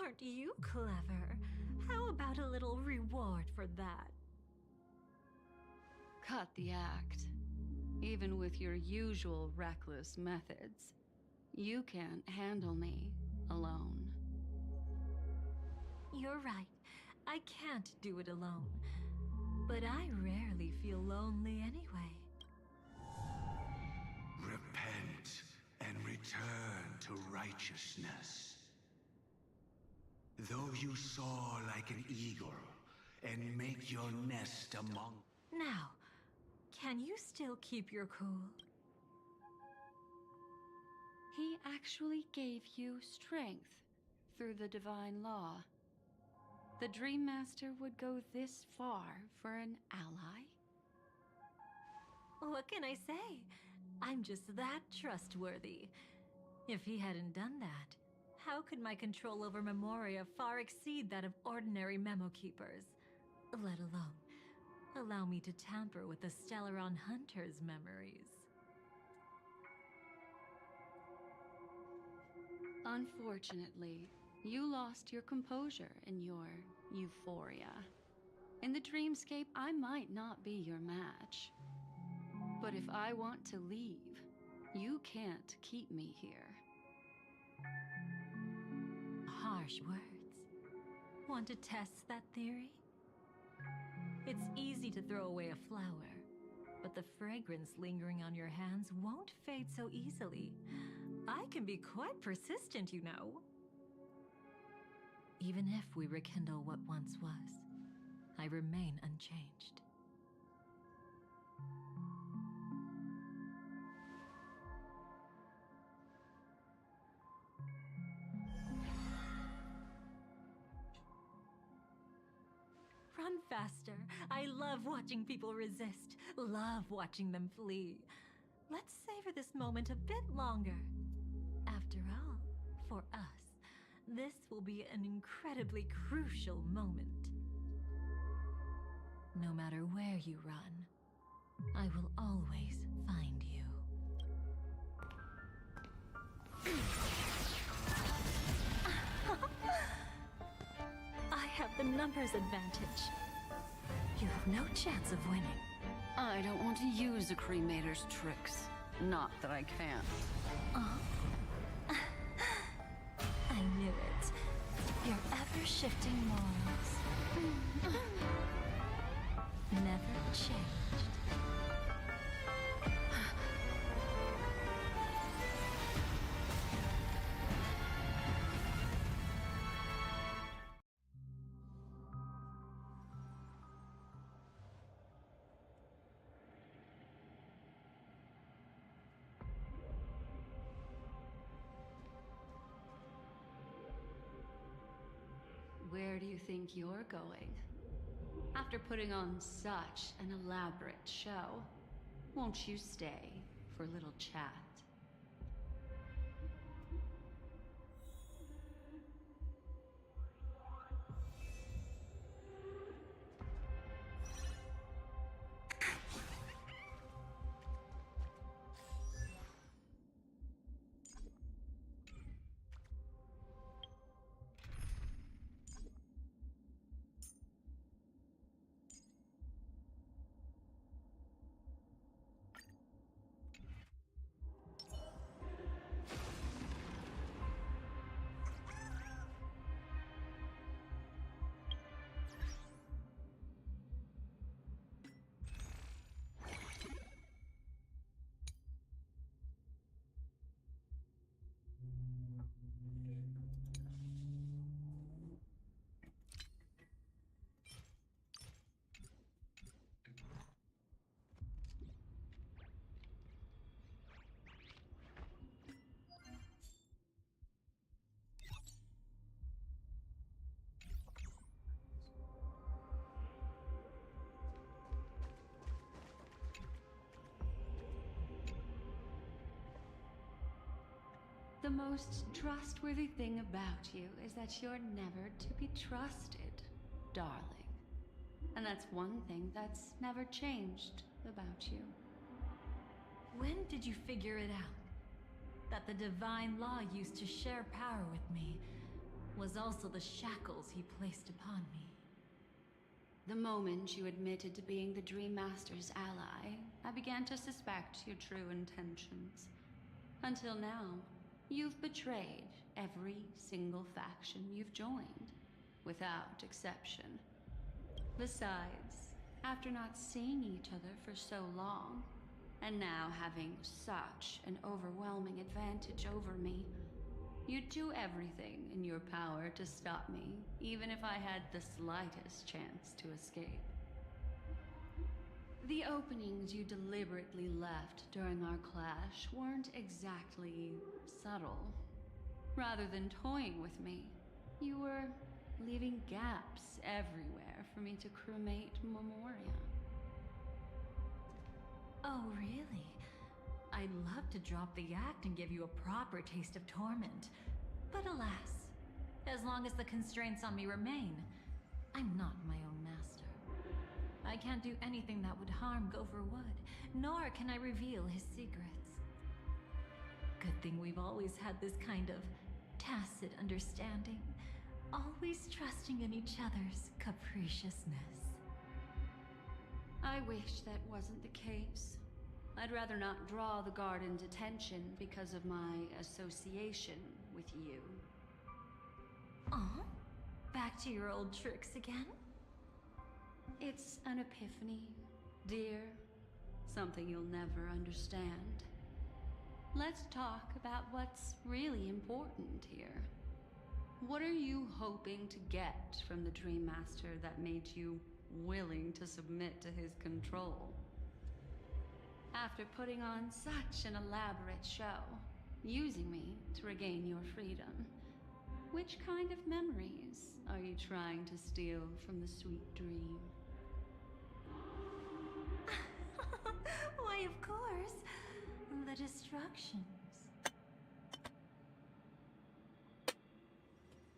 aren't you clever? How about a little reward for that? Cut the act. Even with your usual reckless methods, you can't handle me alone. You're right. I can't do it alone. But I rarely feel lonely anyway. Repent and return to righteousness. Though you soar like an eagle and make your nest among... Now, can you still keep your cool? He actually gave you strength through the divine law. The Dream Master would go this far for an ally? What can I say? I'm just that trustworthy. If he hadn't done that, how could my control over Memoria far exceed that of ordinary memo keepers? Let alone allow me to tamper with the Stellaron Hunter's memories. Unfortunately, you lost your composure in your euphoria. In the dreamscape, I might not be your match. But if I want to leave, you can't keep me here. Harsh words. Want to test that theory? It's easy to throw away a flower, but the fragrance lingering on your hands won't fade so easily. I can be quite persistent, you know. Even if we rekindle what once was, I remain unchanged. Run faster. I love watching people resist, love watching them flee. Let's savor this moment a bit longer. After all, for us, this will be an incredibly crucial moment. No matter where you run, I will always find you. I have the numbers advantage. You have no chance of winning. I don't want to use a cremator's tricks. Not that I can't. I knew it. Your ever-shifting morals. Never changed. Where do you think you're going? After putting on such an elaborate show, won't you stay for a little chat? The most trustworthy thing about you is that you're never to be trusted, darling. And that's one thing that's never changed about you. When did you figure it out? That the divine law used to share power with me was also the shackles he placed upon me. The moment you admitted to being the Dream Master's ally, I began to suspect your true intentions. Until now, you've betrayed every single faction you've joined, without exception. Besides, after not seeing each other for so long, and now having such an overwhelming advantage over me, you'd do everything in your power to stop me, even if I had the slightest chance to escape. The openings you deliberately left during our clash weren't exactly subtle. Rather than toying with me, you were leaving gaps everywhere for me to cremate Memoria. Oh, really? I'd love to drop the act and give you a proper taste of torment. But alas, as long as the constraints on me remain, I'm not my own master. I can't do anything that would harm Gopher Wood, nor can I reveal his secrets. Good thing we've always had this kind of tacit understanding, always trusting in each other's capriciousness. I wish that wasn't the case. I'd rather not draw the Garden's attention because of my association with you. Oh? Back to your old tricks again? It's an epiphany, dear. Something you'll never understand. Let's talk about what's really important here. What are you hoping to get from the Dream Master that made you willing to submit to his control? After putting on such an elaborate show, using me to regain your freedom, which kind of memories are you trying to steal from the sweet dream? Why, of course, the destructions.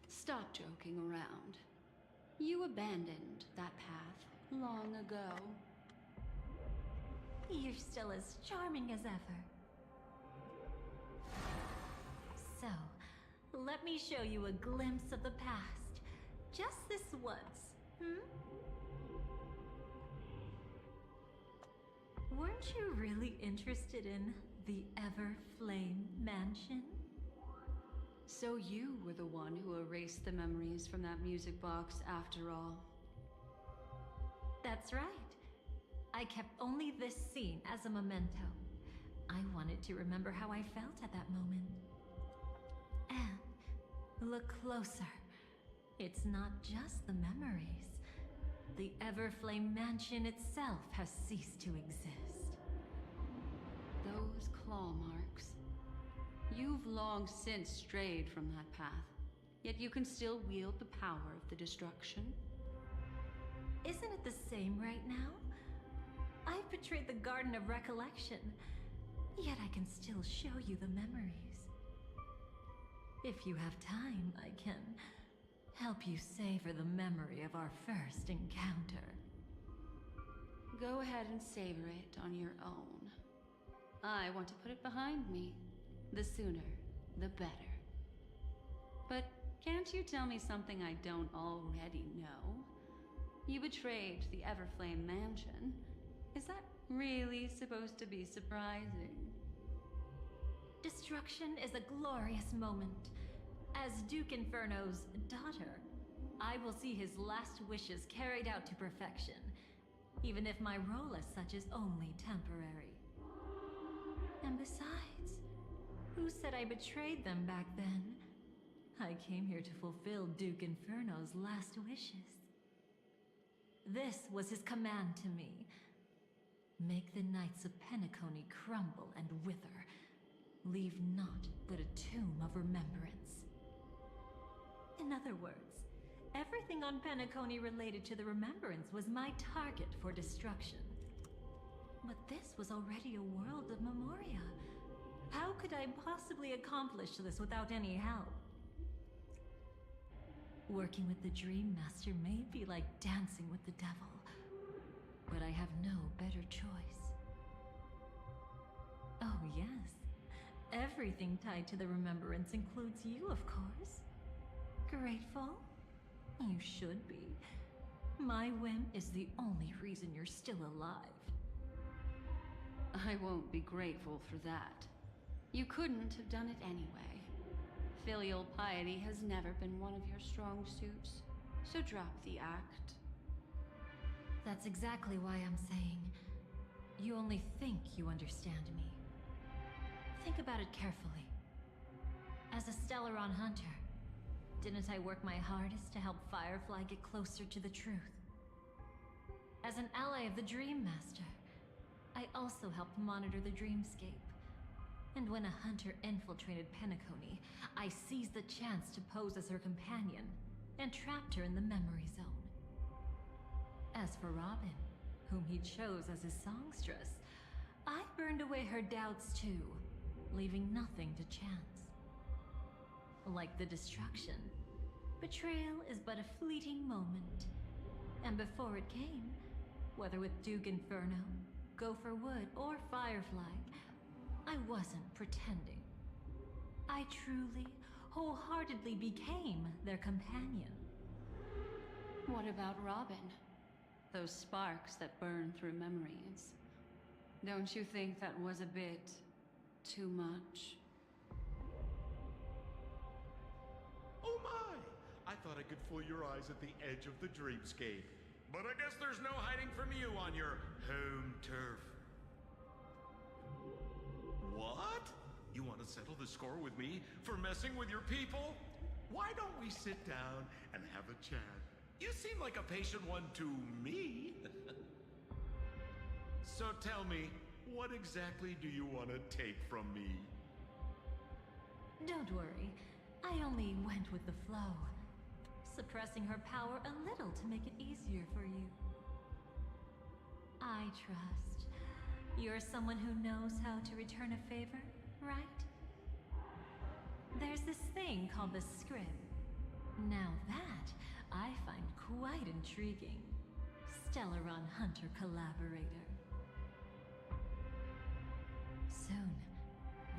Stop joking around. You abandoned that path long ago. You're still as charming as ever. So, let me show you a glimpse of the past. Just this once, Weren't you really interested in the Everflame Mansion? So you were the one who erased the memories from that music box after all. That's right. I kept only this scene as a memento. I wanted to remember how I felt at that moment. And look closer. It's not just the memories. The Everflame Mansion itself has ceased to exist. Those claw marks. You've long since strayed from that path, yet you can still wield the power of the destruction. Isn't it the same right now? I've betrayed the Garden of Recollection, yet I can still show you the memories. If you have time, I can help you savor the memory of our first encounter. Go ahead and savor it on your own. I want to put it behind me. The sooner, the better. But can't you tell me something I don't already know? You betrayed the Everflame Mansion. Is that really supposed to be surprising? Destruction is a glorious moment. As Duke Inferno's daughter, I will see his last wishes carried out to perfection, even if my role as such is only temporary. And besides, who said I betrayed them back then? I came here to fulfill Duke Inferno's last wishes. This was his command to me. Make the Knights of Penacony crumble and wither. Leave naught but a tomb of remembrance. In other words, everything on Penacony related to the Remembrance was my target for destruction. But this was already a world of Memoria, How could I possibly accomplish this without any help? Working with the Dream Master may be like dancing with the devil, but I have no better choice. Oh yes, everything tied to the remembrance includes you, of course. Grateful? You should be. My whim is the only reason you're still alive. I won't be grateful for that. You couldn't have done it anyway. Filial piety has never been one of your strong suits, so drop the act. That's exactly why I'm saying you only think you understand me. Think about it carefully. As a Stellaron hunter, didn't I work my hardest to help Firefly get closer to the truth? As an ally of the Dream Master, I also helped monitor the dreamscape. And when a hunter infiltrated Penacony, I seized the chance to pose as her companion and trapped her in the memory zone. As for Robin, whom he chose as his songstress, I burned away her doubts too, leaving nothing to chance. Like the destruction, betrayal is but a fleeting moment. And before it came, whether with Duke Inferno, Gopher Wood, or Firefly, I wasn't pretending. I truly, wholeheartedly became their companion. What about Robin? Those sparks that burn through memories. Don't you think that was a bit too much? Oh my! I thought I could fool your eyes at the edge of the dreamscape. But I guess there's no hiding from you on your home turf. What? You want to settle the score with me for messing with your people? Why don't we sit down and have a chat? You seem like a patient one to me. So tell me, what exactly do you want to take from me? Don't worry, I only went with the flow, suppressing her power a little to make it easier for you. I trust. You're someone who knows how to return a favor, right? There's this thing called the script. Now that I find quite intriguing. Stellaron Hunter collaborator. Soon,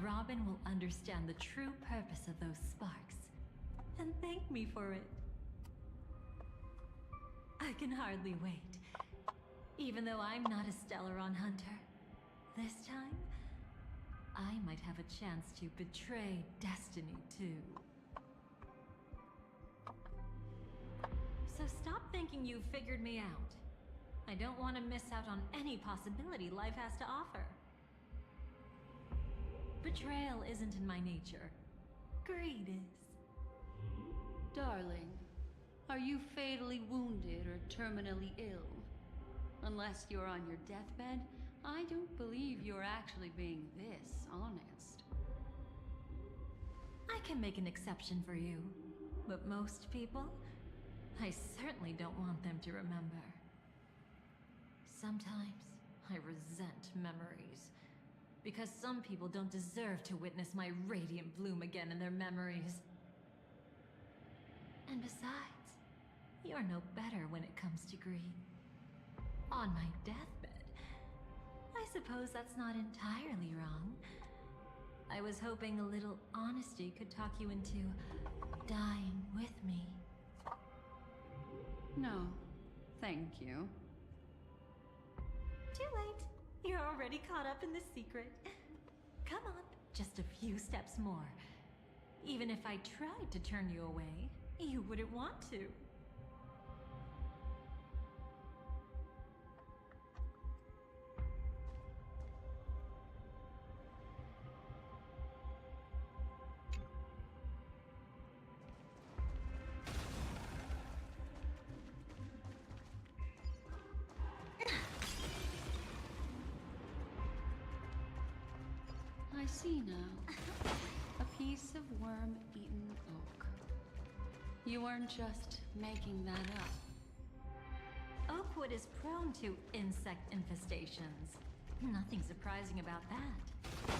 Robin will understand the true purpose of those sparks and thank me for it. I can hardly wait. Even though I'm not a Stellaron hunter, this time, I might have a chance to betray destiny too. So stop thinking you've figured me out. I don't want to miss out on any possibility life has to offer. Betrayal isn't in my nature. Greed is. Darling, are you fatally wounded or terminally ill? Unless you're on your deathbed, I don't believe you're actually being this honest. I can make an exception for you, but most people, I certainly don't want them to remember. Sometimes I resent memories, because some people don't deserve to witness my radiant bloom again in their memories. And besides, you're no better when it comes to greed. On my deathbed, I suppose that's not entirely wrong. I was hoping a little honesty could talk you into dying with me. No, thank you. Too late. You're already caught up in the secret. Come on, just a few steps more. Even if I tried to turn you away, you wouldn't want to. I see now. A piece of worm-eaten oak. You weren't just making that up. Oakwood is prone to insect infestations. Nothing surprising about that.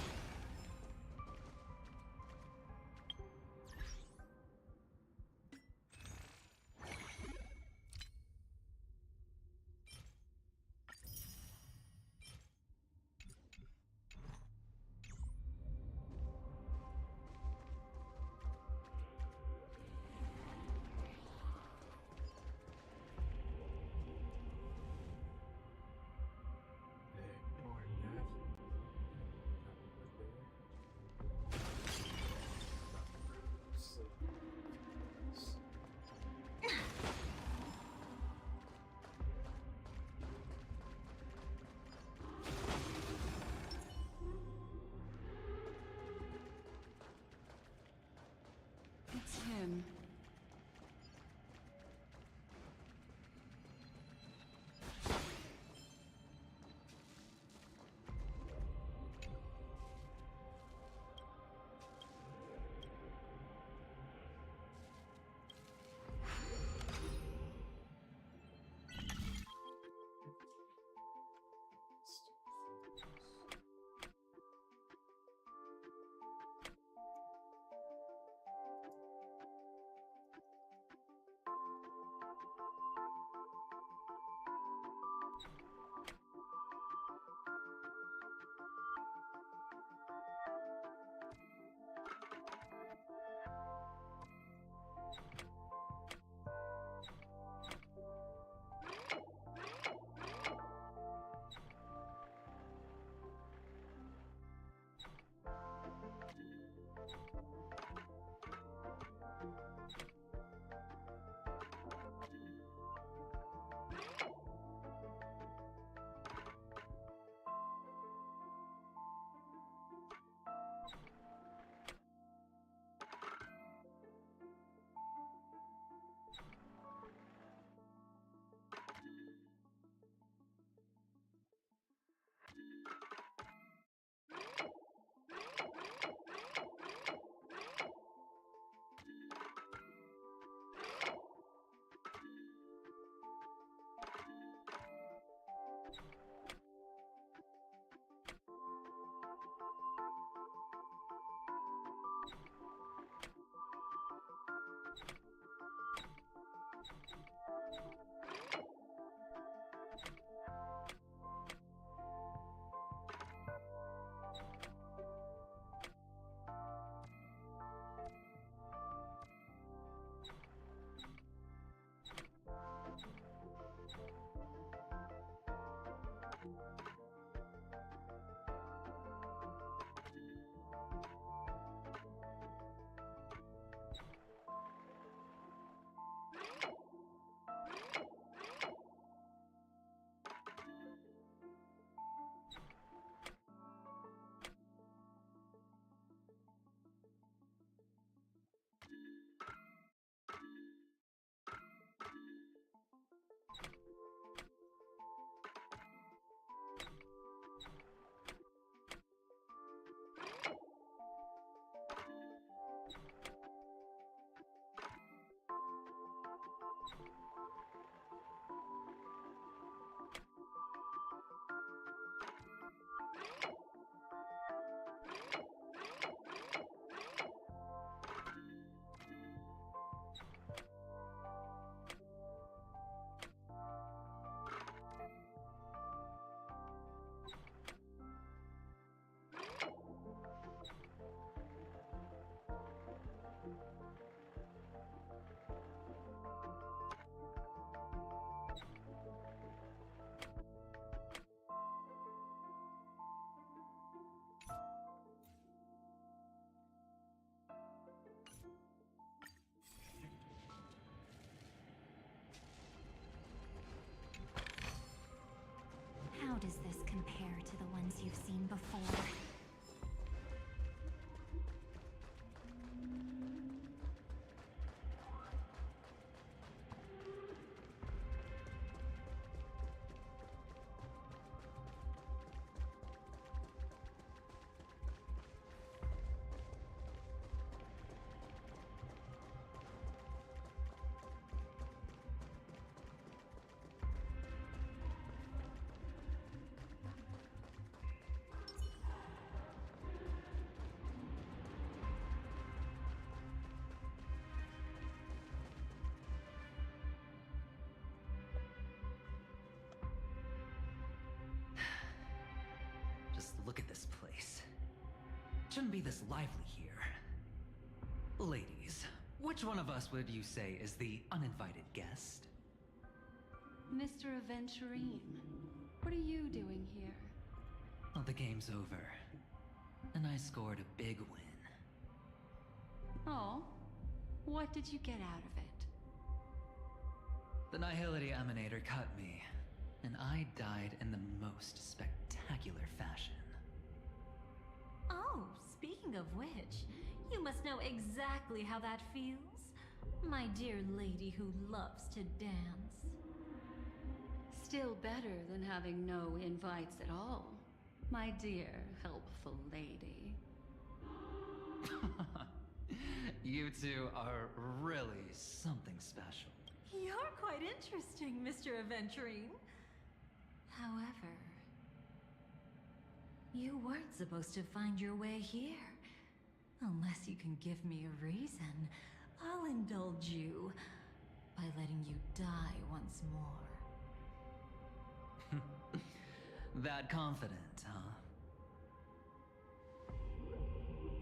does this compare to the ones you've seen before? Just look at this place. Shouldn't be this lively here. Ladies, which one of us would you say is the uninvited guest? Mr. Aventurine, what are you doing here? Well, the game's over. And I scored a big win. Oh, what did you get out of it? The Nihility Emanator cut me, and I died in the most spectacular fashion. Oh, speaking of which, you must know exactly how that feels. My dear lady who loves to dance. Still better than having no invites at all, my dear helpful lady. You two are really something special. You're quite interesting, Mr. Aventurine. However, you weren't supposed to find your way here. Unless you can give me a reason, I'll indulge you by letting you die once more. That confident, huh?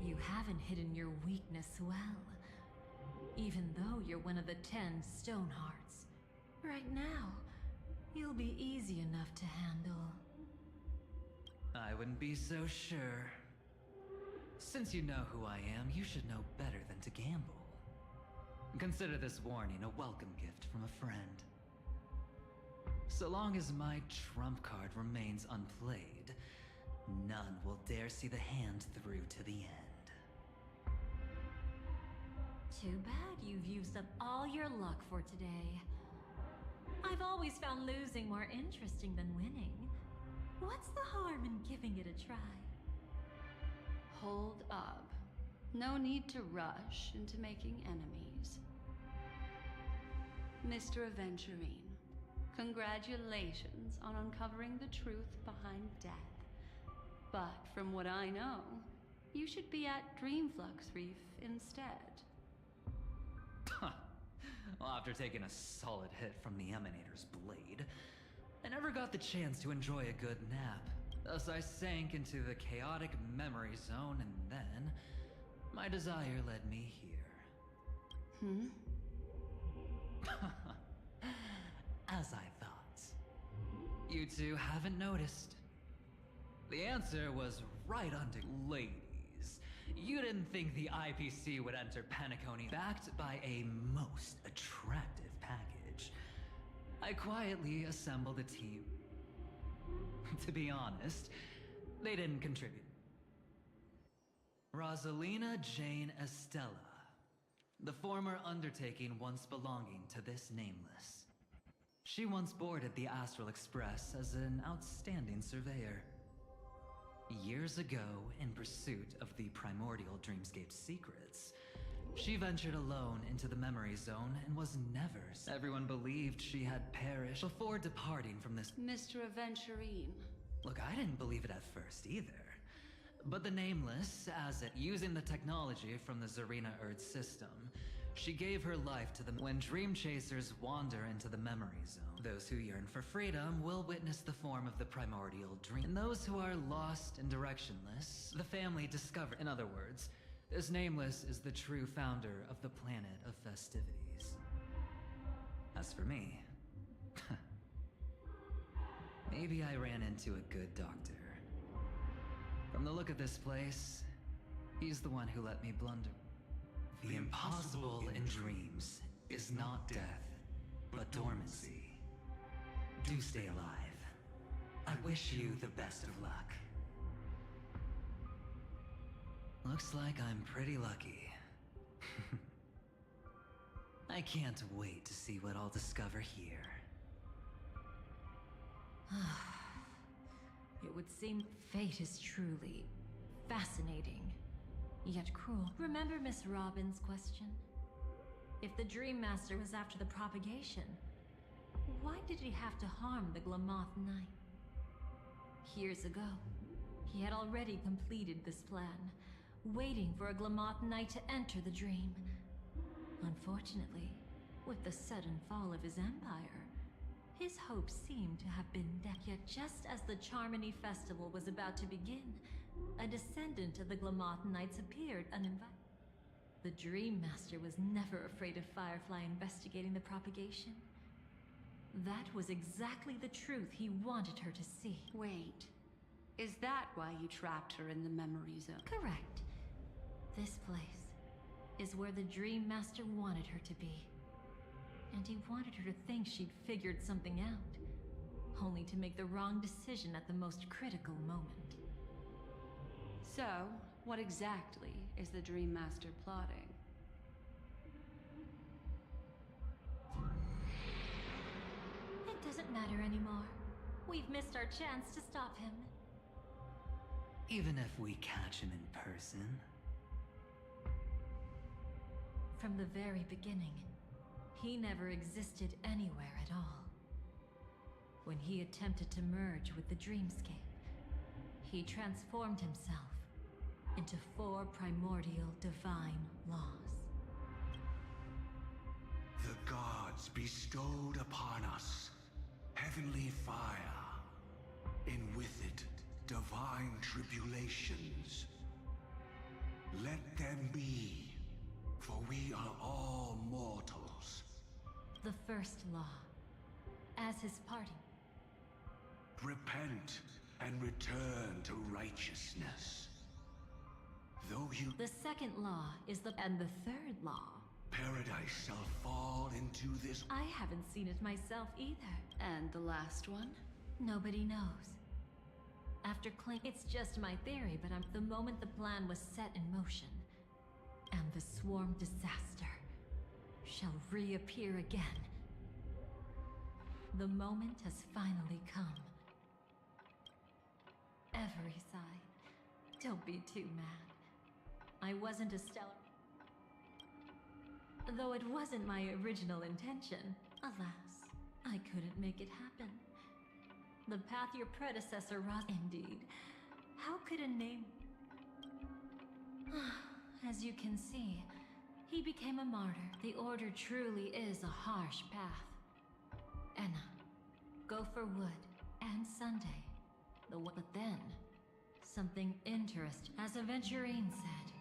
You haven't hidden your weakness well. Even though you're one of the 10 Stonehearts. Right now, you'll be easy enough to handle. I wouldn't be so sure. Since you know who I am, you should know better than to gamble. Consider this warning a welcome gift from a friend. So long as my trump card remains unplayed, none will dare see the hand through to the end. Too bad you've used up all your luck for today. I've always found losing more interesting than winning. What's the harm in giving it a try? Hold up. No need to rush into making enemies. Mr. Aventurine, congratulations on uncovering the truth behind death. But from what I know, you should be at Dreamflux Reef instead. Well, after taking a solid hit from the Emanator's blade, I never got the chance to enjoy a good nap. Thus I sank into the chaotic memory zone, and then my desire led me here. As I thought. You two haven't noticed. The answer was right under ladies. You didn't think the IPC would enter Penacony backed by a most attractive package. I quietly assembled a team. To be honest, they didn't contribute. Rosalina Jane Estella, the former undertaking once belonging to this nameless. She once boarded the Astral Express as an outstanding surveyor. Years ago, in pursuit of the primordial dreamscape secrets, she ventured alone into the memory zone and was never. Everyone believed she had perished before departing from this. Mr. Aventurine. Look, I didn't believe it at first either. But the Nameless, as it using the technology from the Zarina Earth system, she gave her life to them. When dream chasers wander into the memory zone, those who yearn for freedom will witness the form of the primordial dream. And those who are lost and directionless, the family discover. In other words, this Nameless is the true founder of the planet of festivities. As for me, maybe I ran into a good doctor. From the look of this place, he's the one who let me blunder. The impossible in dreams is not death, but dormancy. Do stay alive. I wish you the best of luck. Looks like I'm pretty lucky. I can't wait to see what I'll discover here. It would seem fate is truly fascinating, yet cruel. Remember Miss Robin's question? If the Dream Master was after the propagation, why did he have to harm the Glamoth Knight? Years ago, he had already completed this plan, waiting for a Glamoth Knight to enter the dream. Unfortunately, with the sudden fall of his empire, his hopes seemed to have been dead. Yet just as the Charmony Festival was about to begin, a descendant of the Glamoth Knights appeared uninvited. The Dream Master was never afraid of Firefly investigating the propagation. That was exactly the truth he wanted her to see. Wait, is that why you trapped her in the memory zone? Correct. This place is where the Dream Master wanted her to be. And he wanted her to think she'd figured something out, only to make the wrong decision at the most critical moment. So, what exactly is the Dream Master plotting? It doesn't matter anymore. We've missed our chance to stop him. Even if we catch him in person? From the very beginning, he never existed anywhere at all. When he attempted to merge with the dreamscape, he transformed himself into 4 primordial divine laws. The gods bestowed upon us heavenly fire, and with it, divine tribulations. Let them be, for we are all mortals. The first law, as his party. Repent and return to righteousness. Though you... The second law is and the third law. Paradise shall fall into this... I haven't seen it myself either. And the last one? Nobody knows. After it's just my theory, but the moment the plan was set in motion, and the swarm disaster shall reappear again. The moment has finally come. Every side. Don't be too mad. I wasn't a stellar... Though it wasn't my original intention, alas, I couldn't make it happen. The path your predecessor indeed. How could a name... As you can see, he became a martyr. The Order truly is a harsh path. Enna, go for Wood, and Sunday. But then, something interesting. As Aventurine said,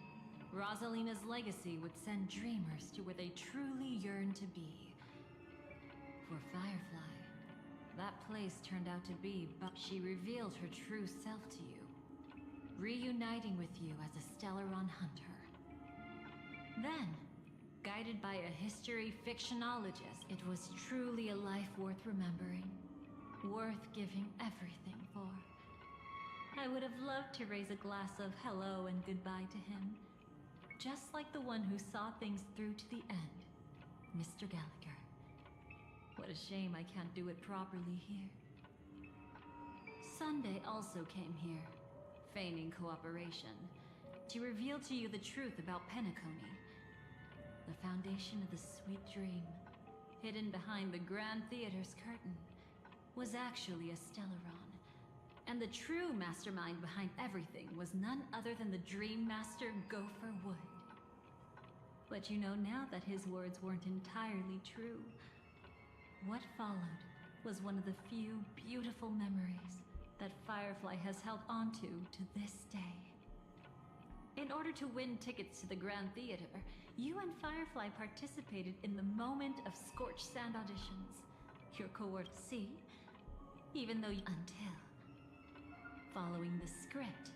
Rosalina's legacy would send dreamers to where they truly yearn to be. For Firefly, that place turned out to be, but she revealed her true self to you, reuniting with you as a Stellaron hunter. Then, guided by a history fictionologist, it was truly a life worth remembering, worth giving everything for. I would have loved to raise a glass of hello and goodbye to him, just like the one who saw things through to the end, Mr. Gallagher. What a shame I can't do it properly here. Sunday also came here, feigning cooperation, to reveal to you the truth about Penacony, the foundation of the sweet dream, hidden behind the Grand Theater's curtain, was actually a Stellaron. And the true mastermind behind everything was none other than the Dream Master Gopher Wood. But you know now that his words weren't entirely true. What followed was one of the few beautiful memories that Firefly has held onto to this day. In order to win tickets to the Grand Theater, you and Firefly participated in the moment of scorched sand auditions. Your cohort, see? Even though until... Following the script,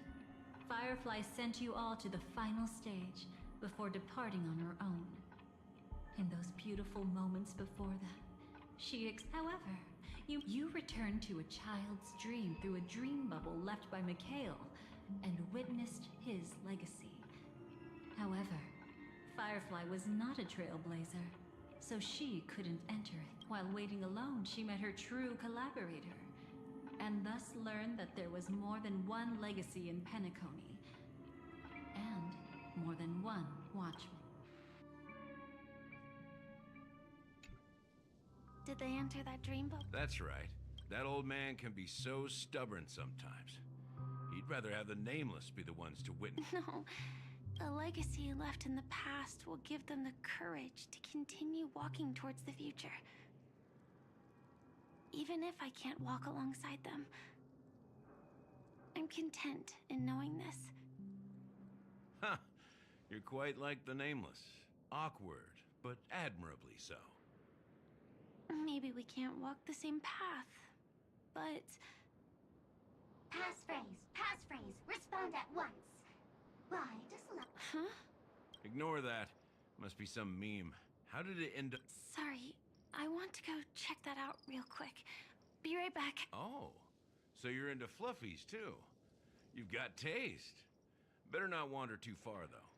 Firefly sent you all to the final stage before departing on her own. In those beautiful moments before that, however, You returned to a child's dream through a dream bubble left by Mikhail and witnessed his legacy. However, Firefly was not a trailblazer, so she couldn't enter it. While waiting alone, she met her true collaborator, and thus learned that there was more than one legacy in Penacony, and more than one Watchman. Did they enter that dream book? That's right. That old man can be so stubborn sometimes. He'd rather have the Nameless be the ones to witness. No. The legacy left in the past will give them the courage to continue walking towards the future. Even if I can't walk alongside them, I'm content in knowing this. Huh. You're quite like the Nameless. Awkward, but admirably so. Maybe we can't walk the same path, but... Passphrase, respond at once. Why does love... Huh? Ignore that. Must be some meme. How did it end up... Sorry, I want to go check that out real quick. Be right back. Oh, so you're into fluffies too. You've got taste. Better not wander too far though.